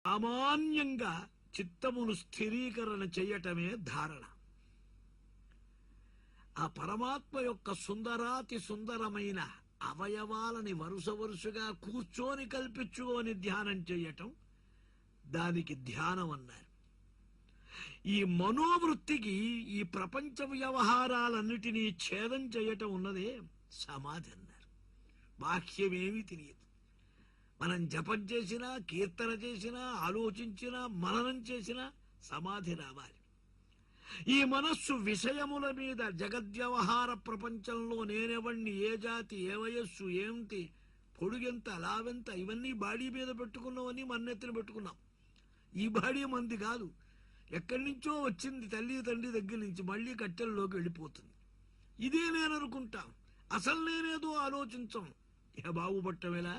సామాన్యంగా చిత్తమును స్థిరీకరణ చేయటమే ధారణ. ఆ పరమాత్మ యొక్క సుందరాతి సుందరమైన అవయవాలని వరుసగా కూర్చొని కల్పించుకొని ధ్యానం చేయటం, దానికి ధ్యానం అన్నారు. ఈ మనోవృత్తికి ఈ ప్రపంచ వ్యవహారాలన్నిటినీ ఛేదం చేయటం ఉన్నదే సమాధి అన్నారు. బాహ్యమేమీ తెలియదు. మనం జపం చేసినా, కీర్తన చేసినా, ఆలోచించినా, మననం చేసినా సమాధి రావాలి. ఈ మనస్సు విషయముల మీద, జగద్వ్యవహార ప్రపంచంలో నేనెవణ్ణి, ఏ జాతి, ఏ వయస్సు, ఏమిటి, పొడుగెంత, లావెంత, ఇవన్నీ బాడీ మీద పెట్టుకున్నామని మన్నెత్తిన పెట్టుకున్నాం. ఈ బాడీ మంది కాదు, ఎక్కడి నుంచో వచ్చింది, తల్లి తండ్రి దగ్గర నుంచి మళ్ళీ కట్టెల్లోకి వెళ్ళిపోతుంది. ఇదే నేను అనుకుంటాం, అసలు నేనేదో ఆలోచించం. ఇక బాగుపట్టమేలా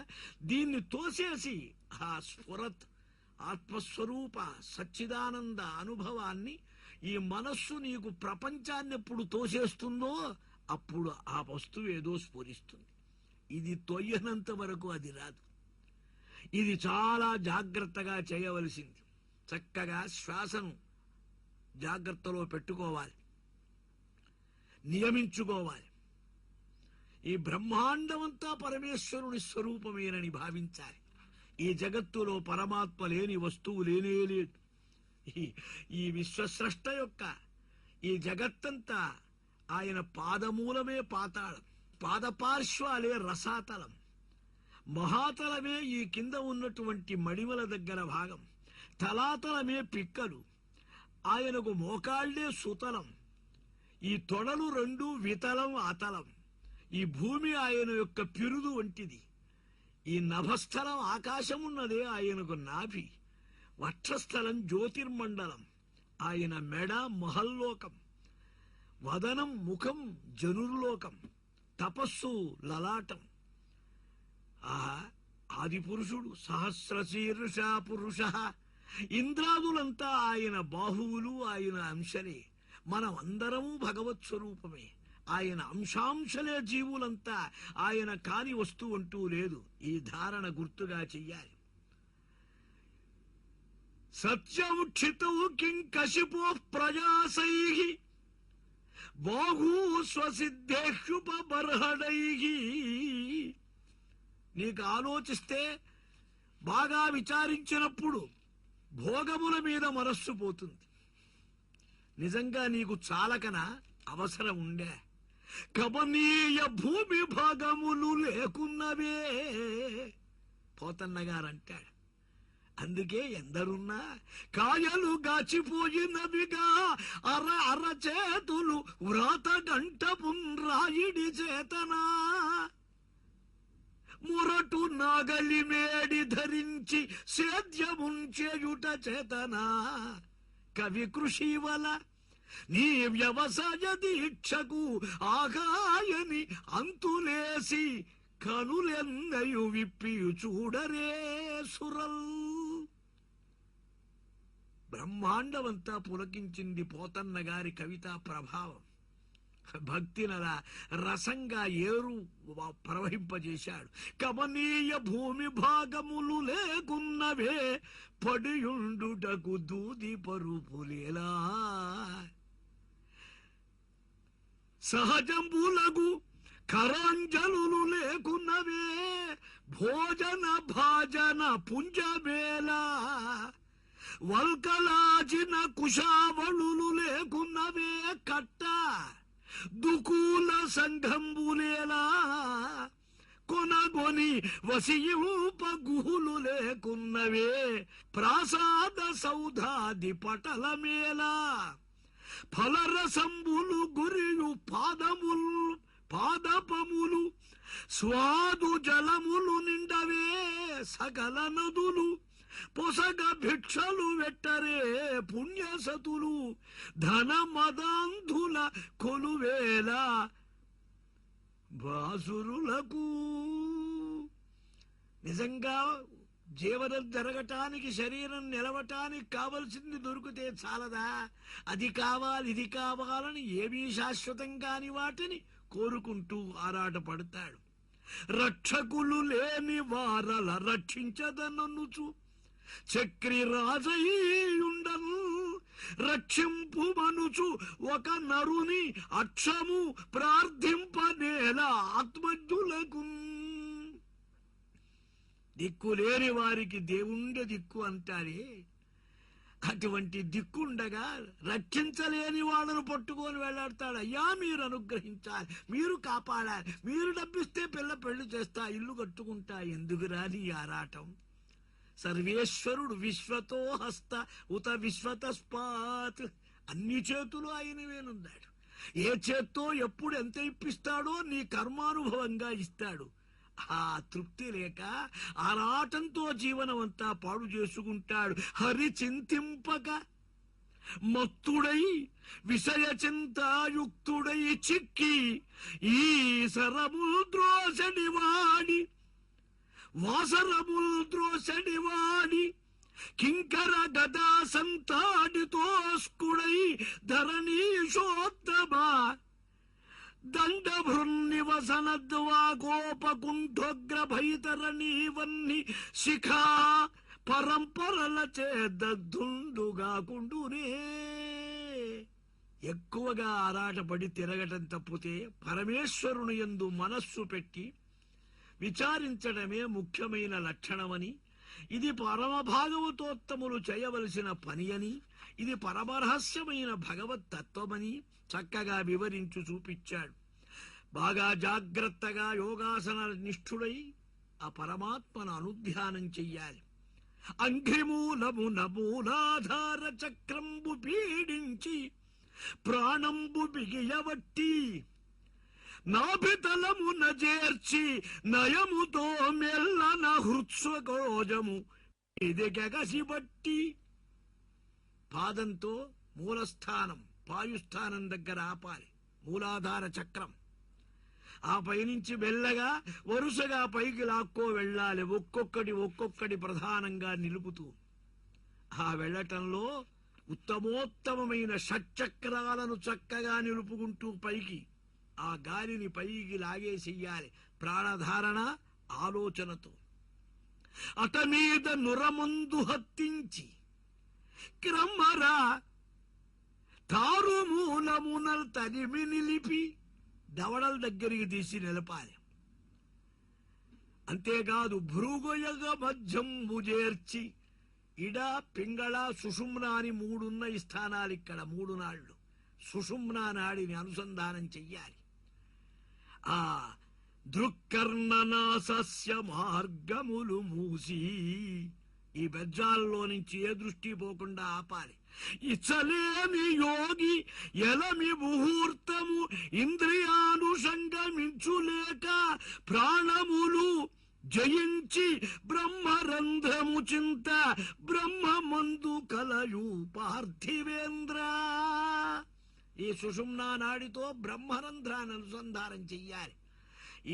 దీన్ని తోసేసి ఆ స్ఫురత్ ఆత్మస్వరూప సచ్చిదానంద అనుభవాన్ని, ఈ మనస్సు నీకు ప్రపంచాన్ని ఎప్పుడు తోసేస్తుందో అప్పుడు ఆ వస్తువు ఏదో స్ఫురిస్తుంది. ఇది తొయ్యనంత వరకు అది రాదు. ఇది చాలా జాగ్రత్తగా చేయవలసింది. చక్కగా శ్వాసను జాగ్రత్తలో పెట్టుకోవాలి, నియమించుకోవాలి. ఈ బ్రహ్మాండమంతా పరమేశ్వరుని స్వరూపమేనని భావించాలి. ఈ జగత్తులో పరమాత్మ లేని వస్తువు లేనే లేదు. ఈ విశ్వస్రష్ట యొక్క ఈ జగత్తంతా ఆయన పాదమూలమే పాతాళం, పాదపార్శ్వాలే రసాతలం, మహాతలమే ఈ కింద ఉన్నటువంటి మడిమల దగ్గర భాగం, తలాతలమే పిక్కలు, ఆయనకు మోకాళ్లే సుతలం, ఈ తొడలు రెండు వితలం అతలం, ఈ భూమి ఆయన యొక్క పిరుదు వంటిది, ఈ నభస్థలం ఆకాశమున్నదే ఆయనకు నాభి, వక్షస్థలం జ్యోతిర్మండలం, ఆయన మెడ మహల్లోకం, వదనం ముఖం జనుర్లోకం, తపస్సు లలాటం. ఆది పురుషుడు సహస్రశీర్ష పురుష. ఇంద్రాదులంతా ఆయన బాహువులు, ఆయన అంశలే. మనం అందరము భగవత్ స్వరూపమే. ఆయన అంశాంశలే జీవులంతా. ఆయన కాని వస్తువు అంటూ లేదు. ఈ ధారణ గుర్తుగా చెయ్యాలి. సత్యముక్షితౌ కిం కశిపో ప్రయాసైః బాహూ స్వసిద్ధేష్యుపబర్హణైః. నీకు ఆలోచిస్తే, బాగా విచారించినప్పుడు భోగముల మీద మనస్సు పోతుంది. నిజంగా నీకు చాలకన అవసరం ఉండే. కమనీయ భూమి భాగములు లేకున్నవే పోతన్న గారు అంటాడు. అందుకే ఎందరున్నా కాయలు గాచిపోయినవిగా అరచేతులు వ్రాత గంట పున్రాయిడి చేతనా. మురటు నాగలి మేడి ధరించి సేద్యముంచేయుట చేతనా. కవి కృషి వల నీ వ్యవసాయ దీక్షకు ఆగాయని అంతులేసి కనులెన్నయు విప్పియు చూడరే సురల్. బ్రహ్మాండమంతా పులకించింది పోతన్న గారి కవితా ప్రభావం. భక్తినలా రసంగా ఏరు ప్రవహింపజేశాడు. కమనీయ భూమి భాగములు లేకున్నవే పడియుండుటకు దూది పరుపులేలా. సహజంబులగు కరాంజలు లేకున్నవే భోజన భాజన పుంజబేలా. వల్కలాచిన కుశావళులు లేకున్నవే కట్ట దుకూల సంఘంబులేలా. కొనగొని వసియూప గుహులు లేకున్నవే ప్రాసాద సౌధాది పటలమేలా. ఫలరసంబులు గురియు పాదపములు స్వాదు జలములు నిండవే సకల నదులు. పొసగ భిక్షలు వెట్టరే పుణ్యసతులు ధన మదాంధుల కొలువేల బాసురులకు. నిజంగా జీవనం జరగటానికి, శరీరం నిలవటానికి కావలసింది దొరికితే చాలదా? అది కావాలి, ఇది కావాలని ఏమీ శాశ్వతం కాని వాటిని కోరుకుంటూ ఆరాటపడతాడు. రక్షకులు లేని వారల రక్షించదననుచు చక్రి రాజయ్యుండను రక్షింపు మనుచు ఒక నరుని అక్షము ప్రార్థింపనేల ఆత్మజ్ఞులకు. దిక్కు లేని వారికి దేవుండే దిక్కు అంటారే, అటువంటి దిక్కుండగా రక్షించలేని వాళ్ళను పట్టుకొని వెళ్లాడతాడు. అయ్యా మీరు అనుగ్రహించాలి, మీరు కాపాడాలి, మీరు డబ్బిస్తే పిల్ల పెళ్లి చేస్తా, ఇల్లు కట్టుకుంటా, ఎందుకు రాని ఆరాటం. సర్వేశ్వరుడు విశ్వతో హస్త ఉత విశ్వతస్పాత్, అన్ని చేతులు ఆయనవేనున్నాడు. ఏ చేత్తో ఎప్పుడు ఎంత ఇప్పిస్తాడో నీ కర్మానుభవంగా ఇస్తాడు. ఆ తృప్తి లేక ఆరాటంతో జీవనమంతా పాడు చేసుకుంటాడు. హరి చింతింపక మత్తుడై విషయ చింతాయుక్తుడై చిక్కి ఈ సరముల్ ద్రోసడివాడి వాసరముల్ ద్రోసడివాడి కింకర గదా సంతాడితోస్కుడై ధరణీశోత్తమా దండభృన్నివసనద్వాగోపకుంఠోగ్ర భైతరణీవన్ని శిఖా పరంపరల చేద్దుండుగాకుండునే. ఎక్కువగా ఆరాటపడి తిరగటం తప్పితే పరమేశ్వరుని యందు మనస్సు పెట్టి విచారించడమే ముఖ్యమైన లక్షణమని, ఇది పరమభాగవతోత్తములు చేయవలసిన పని అని, ఇది పరమరహస్యమైన భగవత్ తత్వమని చక్కగా వివరించు చూపించాడు. బాగా జాగ్రత్తగా యోగాసన నిష్ఠుడై ఆ పరమాత్మను అనుధ్యానం చెయ్యాలి. అంఘ్రిమూలమున మూలాధార చక్రంబు పీడించి ప్రాణంబు బిగియవట్టి నాభితలమున చేర్చి నయముతో మెల్లన హృత్స్వకోజము ఎదిగసిబట్టి పాదంతో మూలస్థానం పాయుస్థానం దగ్గర ఆపాలి, మూలాధార చక్రం. ఆ పైనుంచి మెల్లగా వరుసగా పైకి లాక్కో వెళ్ళాలి, ఒక్కొక్కటి ప్రధానంగా నిలుపుతూ. ఆ వెళ్ళటంలో ఉత్తమోత్తమైన షట్చక్రాలను చక్కగా నిలుపుకుంటూ పైకి ఆ గాలిని పైకి లాగేసెయ్యాలి ప్రాణధారణ ఆలోచనతో. అట మీద నురమందు హత్తించి క్రమ్మరా తారుమూలమునల్ తరిమి నిలిపి దవడల దగ్గరికి తీసి నిలపాలి. అంతేకాదు భృగుయగ మధ్యంబు చేర్చి ఇడ పింగళ సుషుమ్న అని మూడున్న ఈ స్థానాలు, ఇక్కడ మూడు నాళ్లు సుషుమ్నా నాడిని అనుసంధానం చెయ్యాలి. ఆ దృక్కర్ణనాసస్య మార్గములు మూసి ఈ బెజ్జాల్లో నుంచి ఏ దృష్టి పోకుండా ఆపాలి. ఇచ్చలేని యోగి ఎలమి ముహూర్తము ఇంద్రియానుషంగమించులేక ప్రాణములు జయించి బ్రహ్మరంధ్రము చింత బ్రహ్మమందు కలయు పార్థివేంద్ర. ఈ సుషుమ్నా నాడితో బ్రహ్మరంధ్రాన్ని అనుసంధానం చెయ్యాలి.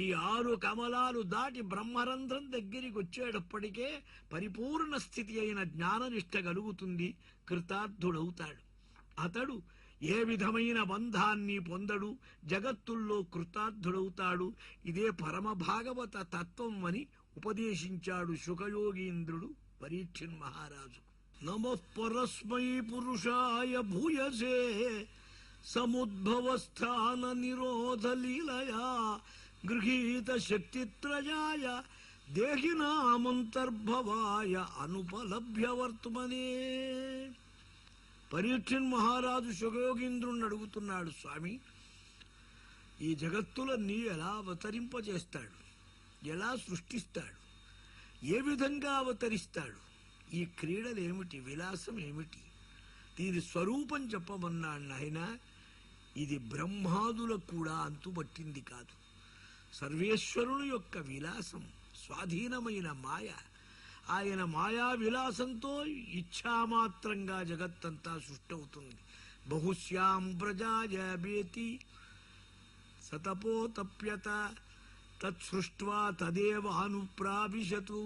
ఈ 6 కమలాలు దాటి బ్రహ్మరంధ్రం దగ్గరికి వచ్చేటప్పటికే పరిపూర్ణ స్థితి అయిన జ్ఞాననిష్ట కలుగుతుంది, కృతార్థుడవుతాడు. అతడు ఏ విధమైన బంధాన్ని పొందడు, జగత్తుల్లో కృతార్థుడవుతాడు. ఇదే పరమ భాగవత తత్వం అని ఉపదేశించాడు శుకయోగీంద్రుడు పరీక్షిన్ మహారాజు. నమః పరస్మై పురుషాయ భూయసే సముద్భవస్థాన నిరోధ లీలయా గృహీత శక్తిత్రయాయ దేహినామంతర్భవాయ అనుపలభ్యవర్తమనే. పరీక్షిన్ మహారాజు శుకయోగీంద్రుణ్ణి అడుగుతున్నాడు, స్వామి ఈ జగత్తులన్నీ ఎలా అవతరింపజేస్తాడు, ఎలా సృష్టిస్తాడు, ఏ విధంగా అవతరిస్తాడు, ఈ క్రీడలేమిటి, విలాసం ఏమిటి, దీని స్వరూపం చెప్పమన్నాడు. నాయనా ఇది బ్రహ్మాదులకు కూడా అంతుబట్టింది కాదు. సర్వేశ్వరుని యొక్క విలాసం స్వాధీనమైన మాయ. ఆయన మాయా విలాసంతో ఇచ్ఛామాత్రంగా జగత్తంతా సృష్టవుతుంది. బహుశ్యాం ప్రజాయబేతి సతపోతప్యత తత్సృష్ట్వా తదేవ అనుప్రావిశతు.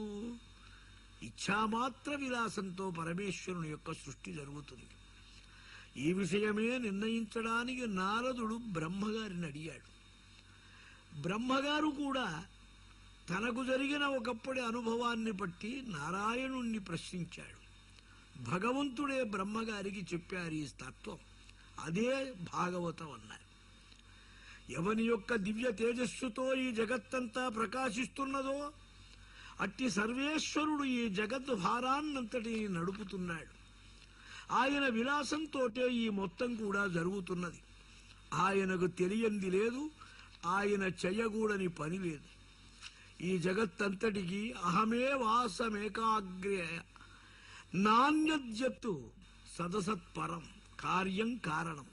ఇచ్ఛామాత్ర విలాసంతో పరమేశ్వరుని యొక్క సృష్టి జరుగుతుంది. ఈ విషయమే నిర్ణయించడానికి నారదుడు బ్రహ్మగారిని అడిగాడు. బ్రహ్మగారు కూడా తనకు జరిగిన ఒకప్పటి అనుభవాన్ని బట్టి నారాయణుణ్ణి ప్రశ్నించాడు. భగవంతుడే బ్రహ్మగారికి చెప్పారు ఈ తత్వం. అదే భాగవతం అన్నారు. ఎవని యొక్క దివ్య తేజస్సుతో ఈ జగత్తంతా ప్రకాశిస్తున్నదో అట్టి సర్వేశ్వరుడు ఈ జగత్ భారాన్నంతటిని నడుపుతున్నాడు. ఆయన విలాసంతోటే ఈ మొత్తం కూడా జరుగుతున్నది. ఆయనకు తెలియంది లేదు, ఆయన చెయ్యగూడని పని లేదు. ఈ జగత్తంతటికి అహమే వాసమేకాగ్రే నాణ్యజ్జత్తు సదసత్పరం కార్యం కారణం.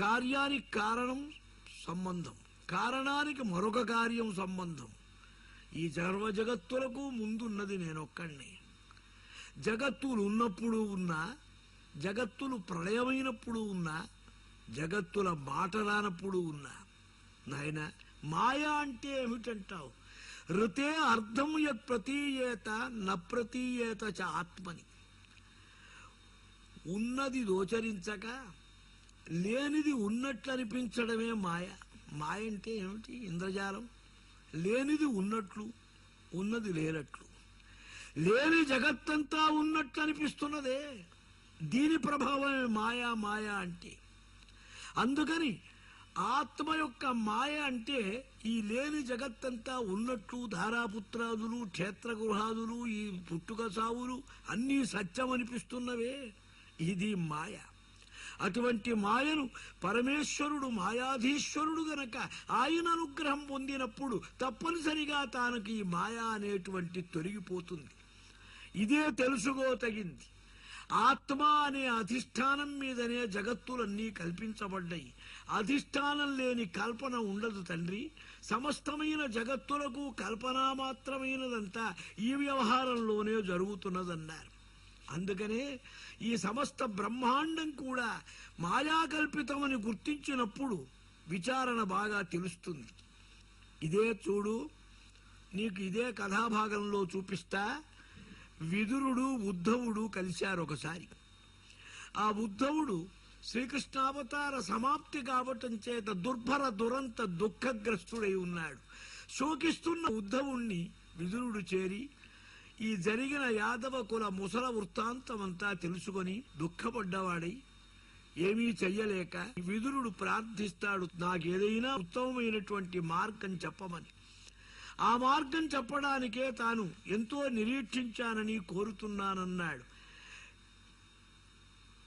కార్యానికి కారణం సంబంధం, కారణానికి మరొక కార్యం సంబంధం. ఈ సర్వ జగత్తులకు ముందున్నది నేనొక్కడిని. జగత్తులు ఉన్నప్పుడు ఉన్నా, జగత్తులు ప్రళయమైనప్పుడు ఉన్నా, జగత్తుల మాట రానప్పుడు ఉన్నా. నాయన, మాయ అంటే ఏమిటంటావు? ఋతే అర్థం యత్ ప్రతీయేత న ప్రతీయేత చ ఆత్మని. ఉన్నది గోచరించక లేనిది ఉన్నట్లు అనిపించడమే మాయ. మాయ అంటే ఏమిటి? ఇంద్రజాలం. లేనిది ఉన్నట్లు, ఉన్నది లేనట్లు. లేని జగత్తంతా ఉన్నట్లు అనిపిస్తున్నదే, దీని ప్రభావమే మాయా. మాయ అంటే అందుకని ఆత్మ యొక్క మాయ అంటే ఈ లేని జగత్తంతా ఉన్నట్లు, ధారాపుత్రాదులు, క్షేత్రగృహాదులు, ఈ పుట్టుక సావులు అన్నీ సత్యం అనిపిస్తున్నవే, ఇది మాయ. అటువంటి మాయను పరమేశ్వరుడు మాయాధీశ్వరుడు గనక ఆయన అనుగ్రహం పొందినప్పుడు తప్పనిసరిగా తానకి ఈ మాయ అనేటువంటి తొలగిపోతుంది. ఇదే తెలుసుకోతగింది. ఆత్మ అనే అధిష్టానం మీదనే జగత్తులన్నీ కల్పించబడ్డాయి. అధిష్టానం లేని కల్పన ఉండదు తండ్రి. సమస్తమైన జగత్తులకు కల్పనా మాత్రమైనదంతా ఈ వ్యవహారంలోనే జరుగుతున్నదన్నారు. అందుకనే ఈ సమస్త బ్రహ్మాండం కూడా మాయాకల్పితమని గుర్తించినప్పుడు విచారణ బాగా తెలుస్తుంది. ఇదే చూడు, నీకు ఇదే కథాభాగంలో చూపిస్తా. విదురుడు ఉద్ధవుడు కలిశారు ఒకసారి. ఆ ఉద్ధవుడు శ్రీకృష్ణావతార సమాప్తి కావటం చేత దుర్భర దురంత దుఃఖగ్రస్తుడై ఉన్నాడు. శోకిస్తున్న ఉద్ధవుణ్ణి విదురుడు చేరి ఈ జరిగిన యాదవ కుల ముసల వృత్తాంతమంతా తెలుసుకొని దుఃఖపడ్డవాడై ఏమీ చెయ్యలేక విదురుడు ప్రార్థిస్తాడు, నాకేదైనా ఉత్తమమైనటువంటి మార్గం చెప్పమని. ఆ మార్గం చెప్పడానికే తాను ఎంతో నిరీక్షించానని కోరుతున్నానన్నాడు.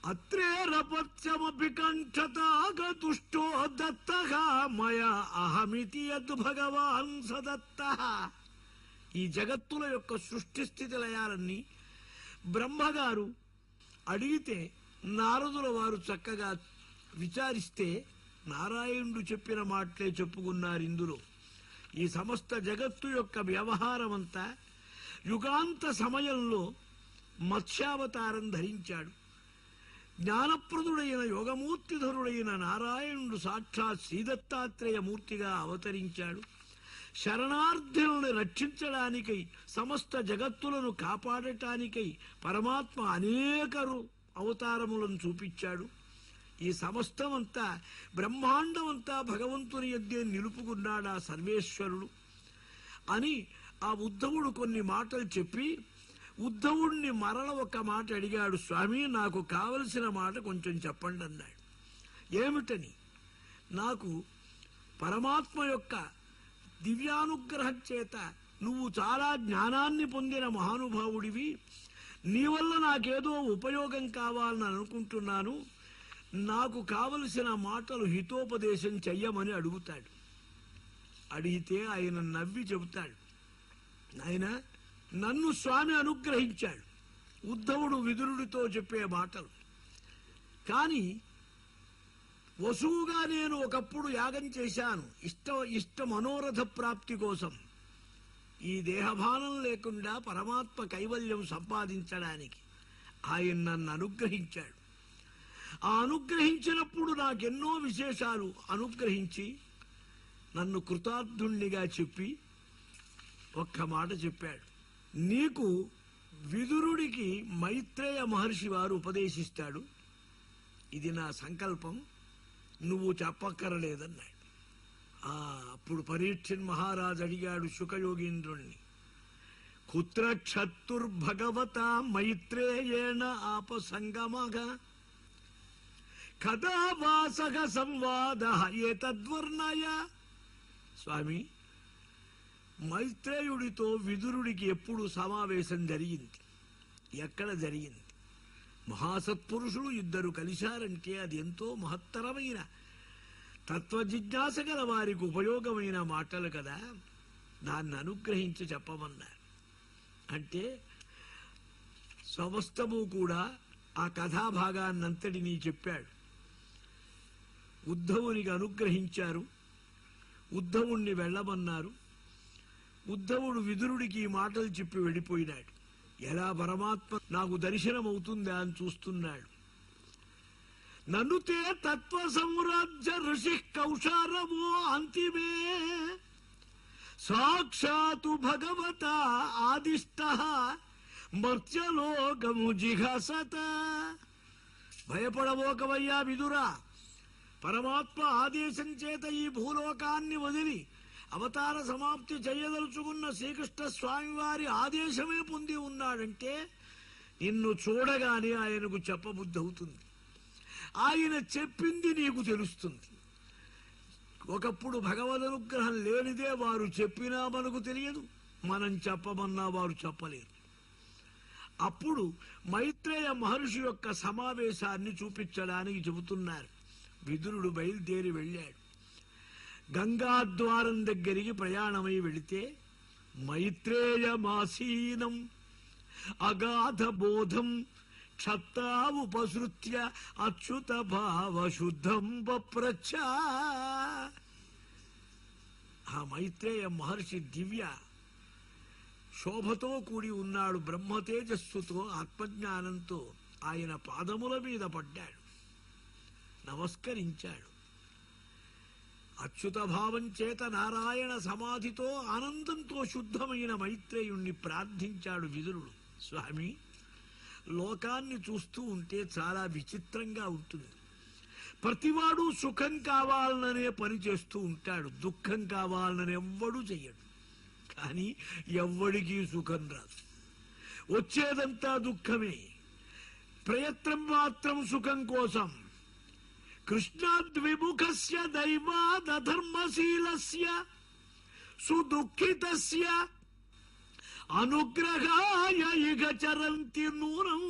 అత్రేరపత్యమపి కంఠతాగతుష్టో దత్తః మయా అహమితి యద్ భగవాన్ సదత్తః. ఈ జగత్తుల యొక్క సృష్టి స్థితి లయాలన్నీ బ్రహ్మగారు అడిగితే నారదుల వారు చక్కగా విచారిస్తే నారాయణుడు చెప్పిన మాటలే చెప్పుకున్నారు. ఇందులో ఈ సమస్త జగత్తు యొక్క వ్యవహారమంతా యుగాంత సమయంలో మత్స్యావతారం ధరించాడు. జ్ఞానప్రదుడైన యోగమూర్తిధరుడైన నారాయణుడు సాక్షాత్ శ్రీదత్తాత్రేయ మూర్తిగా అవతరించాడు. శరణార్థులను రక్షించడానికై, సమస్త జగత్తులను కాపాడటానికై పరమాత్మ అనేక అవతారములను చూపించాడు. ఈ సమస్తమంతా బ్రహ్మాండమంతా భగవంతుని యొద్దే నిలుపుకున్నాడు ఆ సర్వేశ్వరుడు అని ఆ ఉద్ధవుడు కొన్ని మాటలు చెప్పి ఉద్ధవుడిని మరల ఒక మాట అడిగాడు. స్వామి, నాకు కావలసిన మాట కొంచెం చెప్పండి అన్నాడు. ఏమిటని? నాకు పరమాత్మ యొక్క దివ్యానుగ్రహం చేత నువ్వు చాలా జ్ఞానాన్ని పొందిన మహానుభావుడివి, నీ వల్ల నాకేదో ఉపయోగం కావాలని అనుకుంటున్నాను, నాకు కావలసిన మాటలు హితోపదేశం చెయ్యమని అడుగుతాడు. అడిగితే ఆయన నవ్వి చెబుతాడు, ఆయన నన్ను స్వామి అనుగ్రహించాడు. ఉద్ధవుడు విదురుడితో చెప్పే మాటలు. కానీ వసువుగా నేను ఒకప్పుడు యాగం చేశాను ఇష్ట మనోరథ ప్రాప్తి కోసం, ఈ దేహభానం లేకుండా పరమాత్మ కైవల్యం సంపాదించడానికి ఆయన నన్ను అనుగ్రహించాడు. ఆ అనుగ్రహించినప్పుడు నాకెన్నో విశేషాలు అనుగ్రహించి నన్ను కృతార్థుణ్ణిగా చెప్పి ఒక్క మాట చెప్పాడు. నీకు విదురుడికి మైత్రేయ మహర్షి వారు ఉపదేశిస్తాడు, ఇది నా సంకల్పం, నువ్వు చెప్పక్కరలేదన్నాడు. అప్పుడు పరీక్షిన్ మహారాజు అడిగాడు శుకయోగీంద్రుణ్ణి, కుత్ర క్షత్తుర్భగవత మైత్రేయేణ ఆపసంగమగా కదా వాసగ సంవాద ఏతద్వర్ణయ. స్వామి, మైత్రేయుడితో విదురుడికి ఎప్పుడు సమావేశం జరిగింది, ఎక్కడ జరిగింది? మహాసత్పురుషులు ఇద్దరు కలిశారంటే అది ఎంతో మహత్తరమైన తత్వజిజ్ఞాస గల వారికి ఉపయోగమైన మాటలు కదా, దాన్ని అనుగ్రహించి చెప్పమన్నారు. అంటే సమస్తము కూడా ఆ కథాభాగాన్నంతటినీ చెప్పాడు. ఉద్ధవునికి అనుగ్రహించారు, ఉద్ధవుణ్ణి వెళ్ళమన్నారు. ఉద్ధవుడు విదురుడికి ఈ మాటలు చెప్పి వెళ్ళిపోయినాడు. ఎలా పరమాత్మ నాకు దర్శనమవుతుందా అని చూస్తున్నాడు. నన్ను తే తత్వ సంరాజ్య ఋషి కౌశారమో అంతిమే సాక్షాతు భగవత ఆదిష్ట మర్త్యలోకము జిఘసత. భయపడబోకవయ్యా విదురా, పరమాత్మ ఆదేశం చేత ఈ భూలోకాన్ని వదిలి అవతార సమాప్తి చేయదలుచుకున్న శ్రీకృష్ణ స్వామివారి ఆదేశమే పొంది ఉన్నాడంటే నిన్ను చూడగానే ఆయనకు చెప్పబుద్ధి అవుతుంది. ఆయన చెప్పింది నీకు తెలుస్తుంది. ఒకప్పుడు భగవద్ అనుగ్రహం లేనిదే వారు చెప్పినా మనకు తెలియదు, మనం చెప్పమన్నా వారు చెప్పలేరు. అప్పుడు మైత్రేయ మహర్షి యొక్క సమావేశాన్ని చూపించడానికి చెబుతున్నారు. విదురుడు బయలుదేరి వెళ్ళాడు. గంగాద్వారం దగ్గరికి ప్రయాణమై వెళితే మైత్రేయమాసీనం అగాధ బోధం క్షత్తావుపసృత్య అచ్యుత భావ శుద్ధం వప్రచ్చ. ఆ మైత్రేయ మహర్షి దివ్య శోభతో కూడి ఉన్నాడు. బ్రహ్మ తేజస్సుతో ఆత్మజ్ఞానంతో ఆయన పాదముల మీద పడ్డాడు, నమస్కరించాడు. అచ్యుత భావం చేత నారాయణ సమాధితో ఆనందంతో శుద్ధమైన మైత్రేయుణ్ణి ప్రార్థించాడు విదురుడు. స్వామి, లోకాన్ని చూస్తూ ఉంటే చాలా విచిత్రంగా ఉంటుంది. ప్రతివాడు సుఖం కావాలననే పని చేస్తూ ఉంటాడు, దుఃఖం కావాలని ఎవ్వడూ చెయ్యడు. కానీ ఎవ్వడికి సుఖం రాదు, వచ్చేదంతా దుఃఖమే. ప్రయత్నం మాత్రం సుఖం కోసం. కృష్ణాద్విముఖస్య దైవాదధర్మశీలస్య సుదుఃఖితస్య అనుగ్రహాయ ఇగ చరంతి నూనం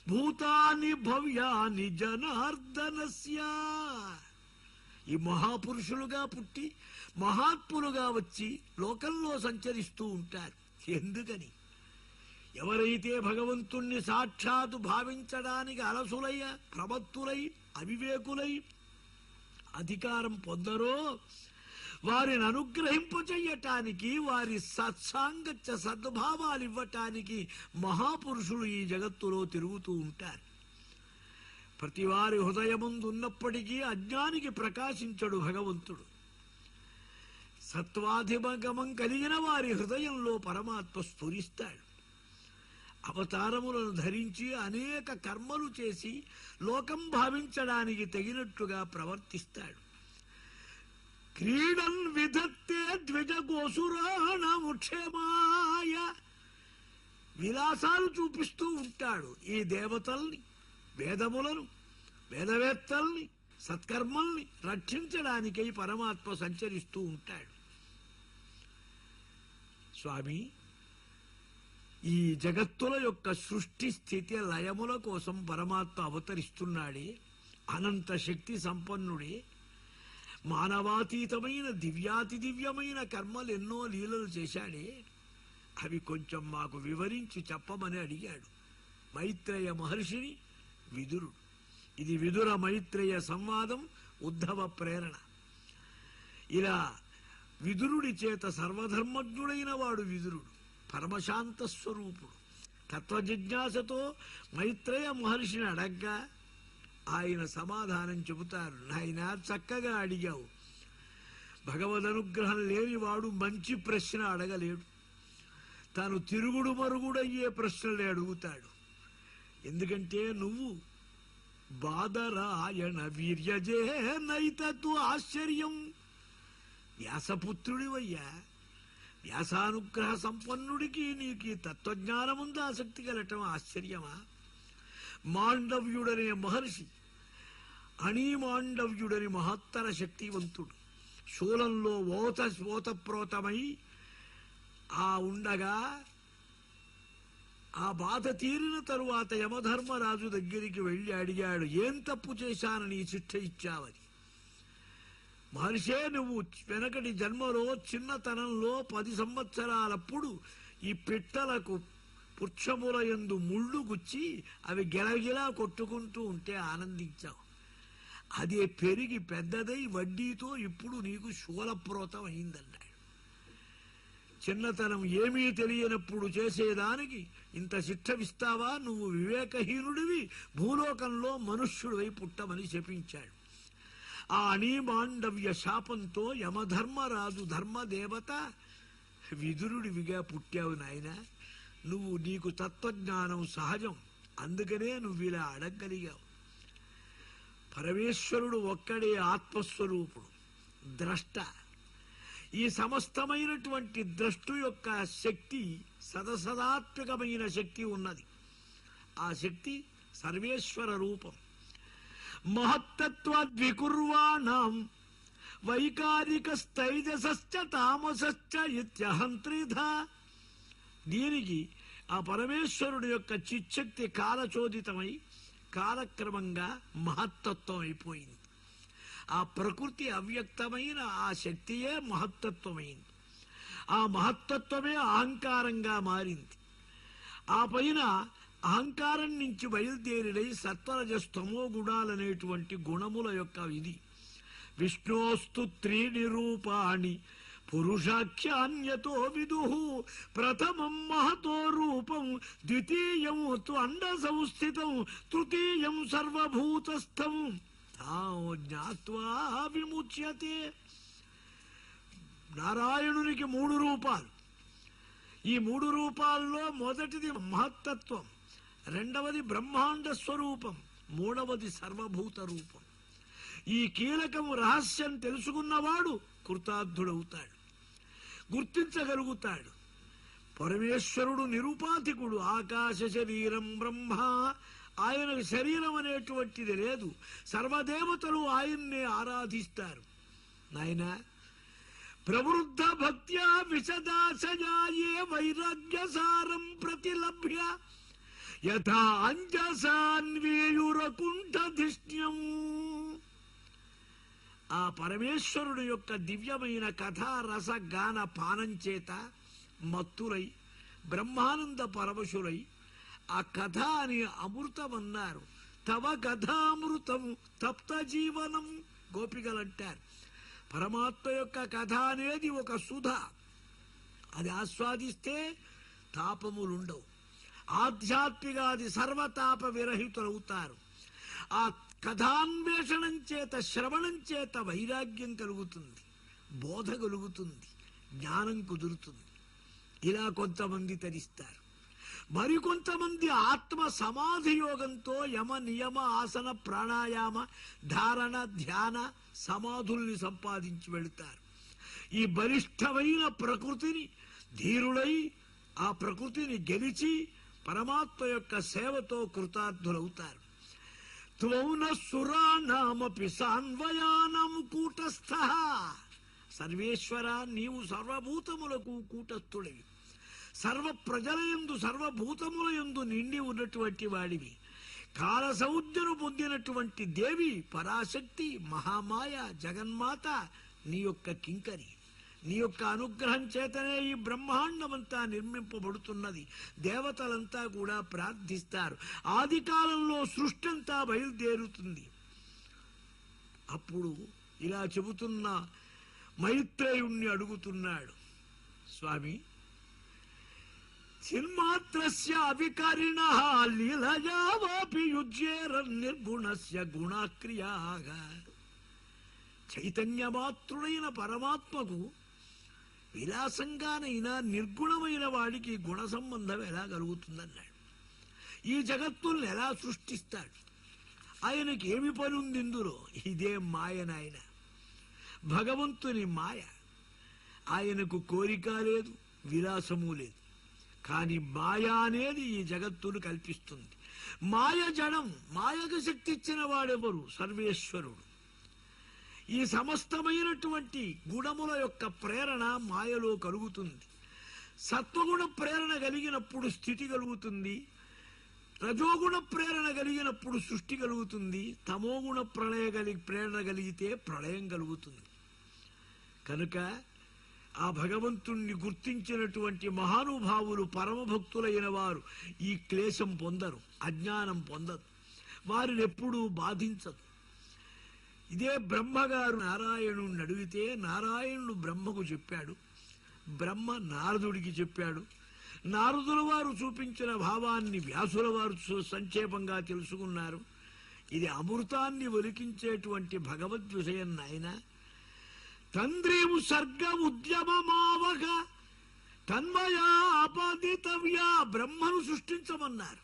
భూతాని భవ్యాని జనార్దనస్య. ఈ మహాపురుషులుగా పుట్టి మహాత్ములుగా వచ్చి లోకంలో సంచరిస్తూ ఉంటారు. ఎందుకని? ఎవరైతే భగవంతుణ్ణి సాక్షాత్తు భావించడానికి అలసులై ప్రమత్తులై అవివేకులై అధికారం పొందరో వారిని అనుగ్రహింపచేయటానికి, వారి సత్సాంగత్య సద్భావాలు ఇవ్వటానికి మహాపురుషులు ఈ జగత్తులో తిరుగుతూ ఉంటారు. ప్రతి వారి హృదయముందు ఉన్నప్పటికీ అజ్ఞానికి ప్రకాశించడు భగవంతుడు. సత్వాధిగమం కలిగిన వారి హృదయంలో పరమాత్మ స్ఫురిస్తాడు. అవతారములను ధరించి అనేక కర్మలు చేసి లోకం భావించడానికి తగినట్టుగా ప్రవర్తిస్తాడు. క్రీడన్ విధత్తే ద్విజగోసురాణముక్షేమాయ. విలాసాలు చూపిస్తూ ఉంటాడు. ఈ దేవతల్ని, వేదములను, వేదవేత్తల్ని, సత్కర్మల్ని రక్షించడానికై పరమాత్మ సంచరిస్తూ ఉంటాడు. స్వామి, ఈ జగత్తుల యొక్క సృష్టి స్థితి లయముల కోసం పరమాత్మ అవతరిస్తున్నాడే, అనంత శక్తి సంపన్నుడే. మానవాతీతమైన దివ్యాతి దివ్యమైన కర్మలు ఎన్నో లీలలు చేశాడే, అవి కొంచెం మాకు వివరించి చెప్పమని అడిగాడు మైత్రేయ మహర్షిని విదురుడు. ఇది విదుర మైత్రేయ సంవాదం, ఉద్ధవ ప్రేరణ. ఇలా విదురుడి చేత సర్వధర్మజ్ఞుడైన వాడు విదురుడు, పరమశాంత స్వరూపుడు. తత్వజిజ్ఞాసతో మైత్రేయ మహర్షిని అడగ్గా ఆయన సమాధానం చెబుతారు. నాయనా, చక్కగా అడిగావు. భగవద్ అనుగ్రహం లేనివాడు మంచి ప్రశ్న అడగలేడు. తాను తిరుగుడు మరుగుడయ్యే ప్రశ్నలే అడుగుతాడు. ఎందుకంటే నువ్వు బాదరాయణ వీర్యజే నైతతు ఆశ్చర్యం వ్యాసపుత్రుడివయ్యా. వ్యాసానుగ్రహ సంపన్నుడికి నీకు ఈ తత్వజ్ఞానముందు ఆసక్తి కలటం ఆశ్చర్యమా? మాండవ్యుడనే మహర్షి, అణిమాండవ్యుడని మహత్తర శక్తివంతుడు శూలంలో ఓతప్రోతమై ఉండగా ఆ బాధ తీరిన తరువాత యమధర్మరాజు దగ్గరికి వెళ్లి అడిగాడు, ఏం తప్పు చేశానని శిక్ష ఇచ్చావని. మహర్షే, నువ్వు వెనకటి జన్మలో చిన్నతనంలో 10 సంవత్సరాలప్పుడు ఈ పిట్టలకు పుచ్చముల యందు ముళ్ళు గుచ్చి అవి గిలగిలా కొట్టుకుంటూ ఉంటే ఆనందించావు. అదే పెరిగి పెద్దదై వడ్డీతో ఇప్పుడు నీకు శూలప్రోతం అయిందన్నాడు. చిన్నతనం ఏమీ తెలియనప్పుడు చేసేదానికి ఇంత శిక్షవిస్తావా? నువ్వు వివేకహీనుడివి, భూలోకంలో మనుష్యుడివై పుట్టమని శపించాడు. ఆ అణిమాండవ్య శాపంతో యమధర్మరాజు ధర్మదేవత, విదురుడివిగా పుట్టావు నాయన. నీకు తత్వజ్ఞానం సహజం, అందుకనే నువ్వు ఇలా అడగగలిగావు. పరమేశ్వరుడు ఒక్కడే ఆత్మస్వరూపుడు, ద్రష్ట. ఈ సమస్తమైనటువంటి ద్రష్టు యొక్క శక్తి సదసదాత్మకమైన శక్తి ఉన్నది. ఆ శక్తి సర్వేశ్వర రూపం. మహత్తత్వాద్వికుర్వాణం వైకారికస్తైజసశ్చ తామసశ్చ ఇత్యహంత్రిధ. దీనికి ఆ పరమేశ్వరుడు యొక్క చిచ్చక్తి కాలచోదితమై కాలక్రమంగా మహత్తత్వం అయిపోయింది. ఆ ప్రకృతి అవ్యక్తమైన ఆ శక్తియే మహత్తత్వమైంది. ఆ మహత్తత్వమే అహంకారంగా మారింది. ఆ పైన అహంకారం నుంచి బయలుదేరినై సత్వరజస్తమో గుణాలనేటువంటి గుణముల యొక్క ఇది. విష్ణోస్తు త్రీణి రూపాణి పురుషాఖ్యాన్యతో విదుః. ప్రథమం మహతో రూపం, ద్వితీయం తు అండ సంస్థితం, తృతీయం సర్వభూతస్థం జ్ఞాత్వా విముచ్యతే. నారాయణునికి 3 రూపాలు. ఈ 3 రూపాల్లో మొదటిది మహత్తత్వం, రెండవది బ్రహ్మాండ స్వరూపం, మూడవది సర్వభూత రూపం. ఈ కీలకము రహస్యం తెలుసుకున్నవాడు కృతార్థుడవుతాడు, గుర్తించగలుగుతాడు. పరమేశ్వరుడు నిరుపాధికుడు, ఆకాశ శరీరం బ్రహ్మ. ఆయనకు శరీరం అనేటువంటిది లేదు. సర్వదేవతలు ఆయన్నే ఆరాధిస్తారు. నాయనా, ప్రవృద్ధ భక్త్యా విశదాశయాయే వైరాగ్యసారం ప్రతిలభ్య యథా అంజసాన్వేయురకుంఠధిష్ణ్యం. ఆ పరమేశ్వరుడు యొక్క దివ్యమైన కథా రస గాన పానం చేత మత్తులై బ్రహ్మానంద పరవశులై ఆ కథ అని అమృతమన్నారు. తవ కథామృతం తప్త జీవనం గోపికలంటారు. పరమాత్మ యొక్క కథ అనేది ఒక సుధ. అది ఆస్వాదిస్తే తాపములుండవు. ఆధ్యాత్మికాది సర్వతాప విరహితులవుతారు. ఆ కథాన్వేషణం చేత, శ్రవణం చేత వైరాగ్యం కలుగుతుంది, బోధ కలుగుతుంది, జ్ఞానం కుదురుతుంది. ఇలా కొంతమంది తరిస్తారు. మరికొంతమంది ఆత్మ సమాధి యోగంతో యమ నియమ ఆసన ప్రాణాయామ ధారణ ధ్యాన సమాధుల్ని సంపాదించి వెళుతారు. ఈ బలిష్టమైన ప్రకృతిని ధీరులై ఆ ప్రకృతిని గెలిచి పరమాత్మ యొక్క సేవతో కృతార్థులవుతారు. త్వౌన సురాణమపి సాన్వయానం కూటస్థ. సర్వేశ్వర, నీవు సర్వభూతములకు కూటస్థుడివి. సర్వ ప్రజలయందు సర్వభూతములయందు నిండి ఉన్నటువంటి వాడివి. కాల సంజ్ఞను పొందినటువంటి దేవి పరాశక్తి మహామాయ జగన్మాత నీ యొక్క కింకరి. నీ యొక్క అనుగ్రహం చేతనే ఈ బ్రహ్మాండమంతా నిర్మింపబడుతున్నది. దేవతలంతా కూడా ప్రార్థిస్తారు. ఆది కాలంలో సృష్టి అంతా బయలుదేరుతుంది. అప్పుడు ఇలా చెబుతున్న మైత్రేయుణ్ణి అడుగుతున్నాడు, స్వామి, చిన్మాత్రస్య అవికరిణః లీలయా వాపి యుజ్యేరన్నిర్గుణస్య గుణక్రియాః. చైతన్యమాత్రుడైన పరమాత్మకు విలాసంగానైనా నిర్గుణమైన వాడికి గుణ సంబంధం ఎలా కలుగుతుందన్నాడు. ఈ జగత్తుల్ని ఎలా సృష్టిస్తాడు? ఆయనకి ఏమి పనుంది ఇందులో? ఇదే మాయ నాయన, భగవంతుని మాయ. ఆయనకు కోరిక లేదు, విలాసము లేదు. కాని మాయ అనేది ఈ జగత్తును కల్పిస్తుంది. మాయ జడం, మాయకు శక్తి ఇచ్చిన వాడెవరు? సర్వేశ్వరుడు. ఈ సమస్తమైనటువంటి గుణముల యొక్క ప్రేరణ మాయలో కలుగుతుంది. సత్వగుణ ప్రేరణ కలిగినప్పుడు స్థితి కలుగుతుంది, రజోగుణ ప్రేరణ కలిగినప్పుడు సృష్టి కలుగుతుంది, తమోగుణ ప్రేరణ కలిగితే ప్రళయం కలుగుతుంది. కనుక ఆ భగవంతుణ్ణి గుర్తించినటువంటి మహానుభావులు, పరమభక్తులైన వారు ఈ క్లేశం పొందరు, అజ్ఞానం పొందరు, వారిని ఎప్పుడూ బాధించదు. ఇదే బ్రహ్మగారు నారాయణుడిని అడిగితే నారాయణుడు బ్రహ్మకు చెప్పాడు, బ్రహ్మ నారదుడికి చెప్పాడు. నారదుల వారు చూపించిన భావాన్ని వ్యాసుల వారు సంక్షేపంగా తెలుసుకున్నారు. ఇది అమృతాన్ని ఒలికించేటువంటి భగవద్ విషయం నాయన. తంద్రీము సర్గ ఉద్యమమావక తన్మయా ఆపాదితవ్యా. బ్రహ్మను సృష్టించమన్నారు.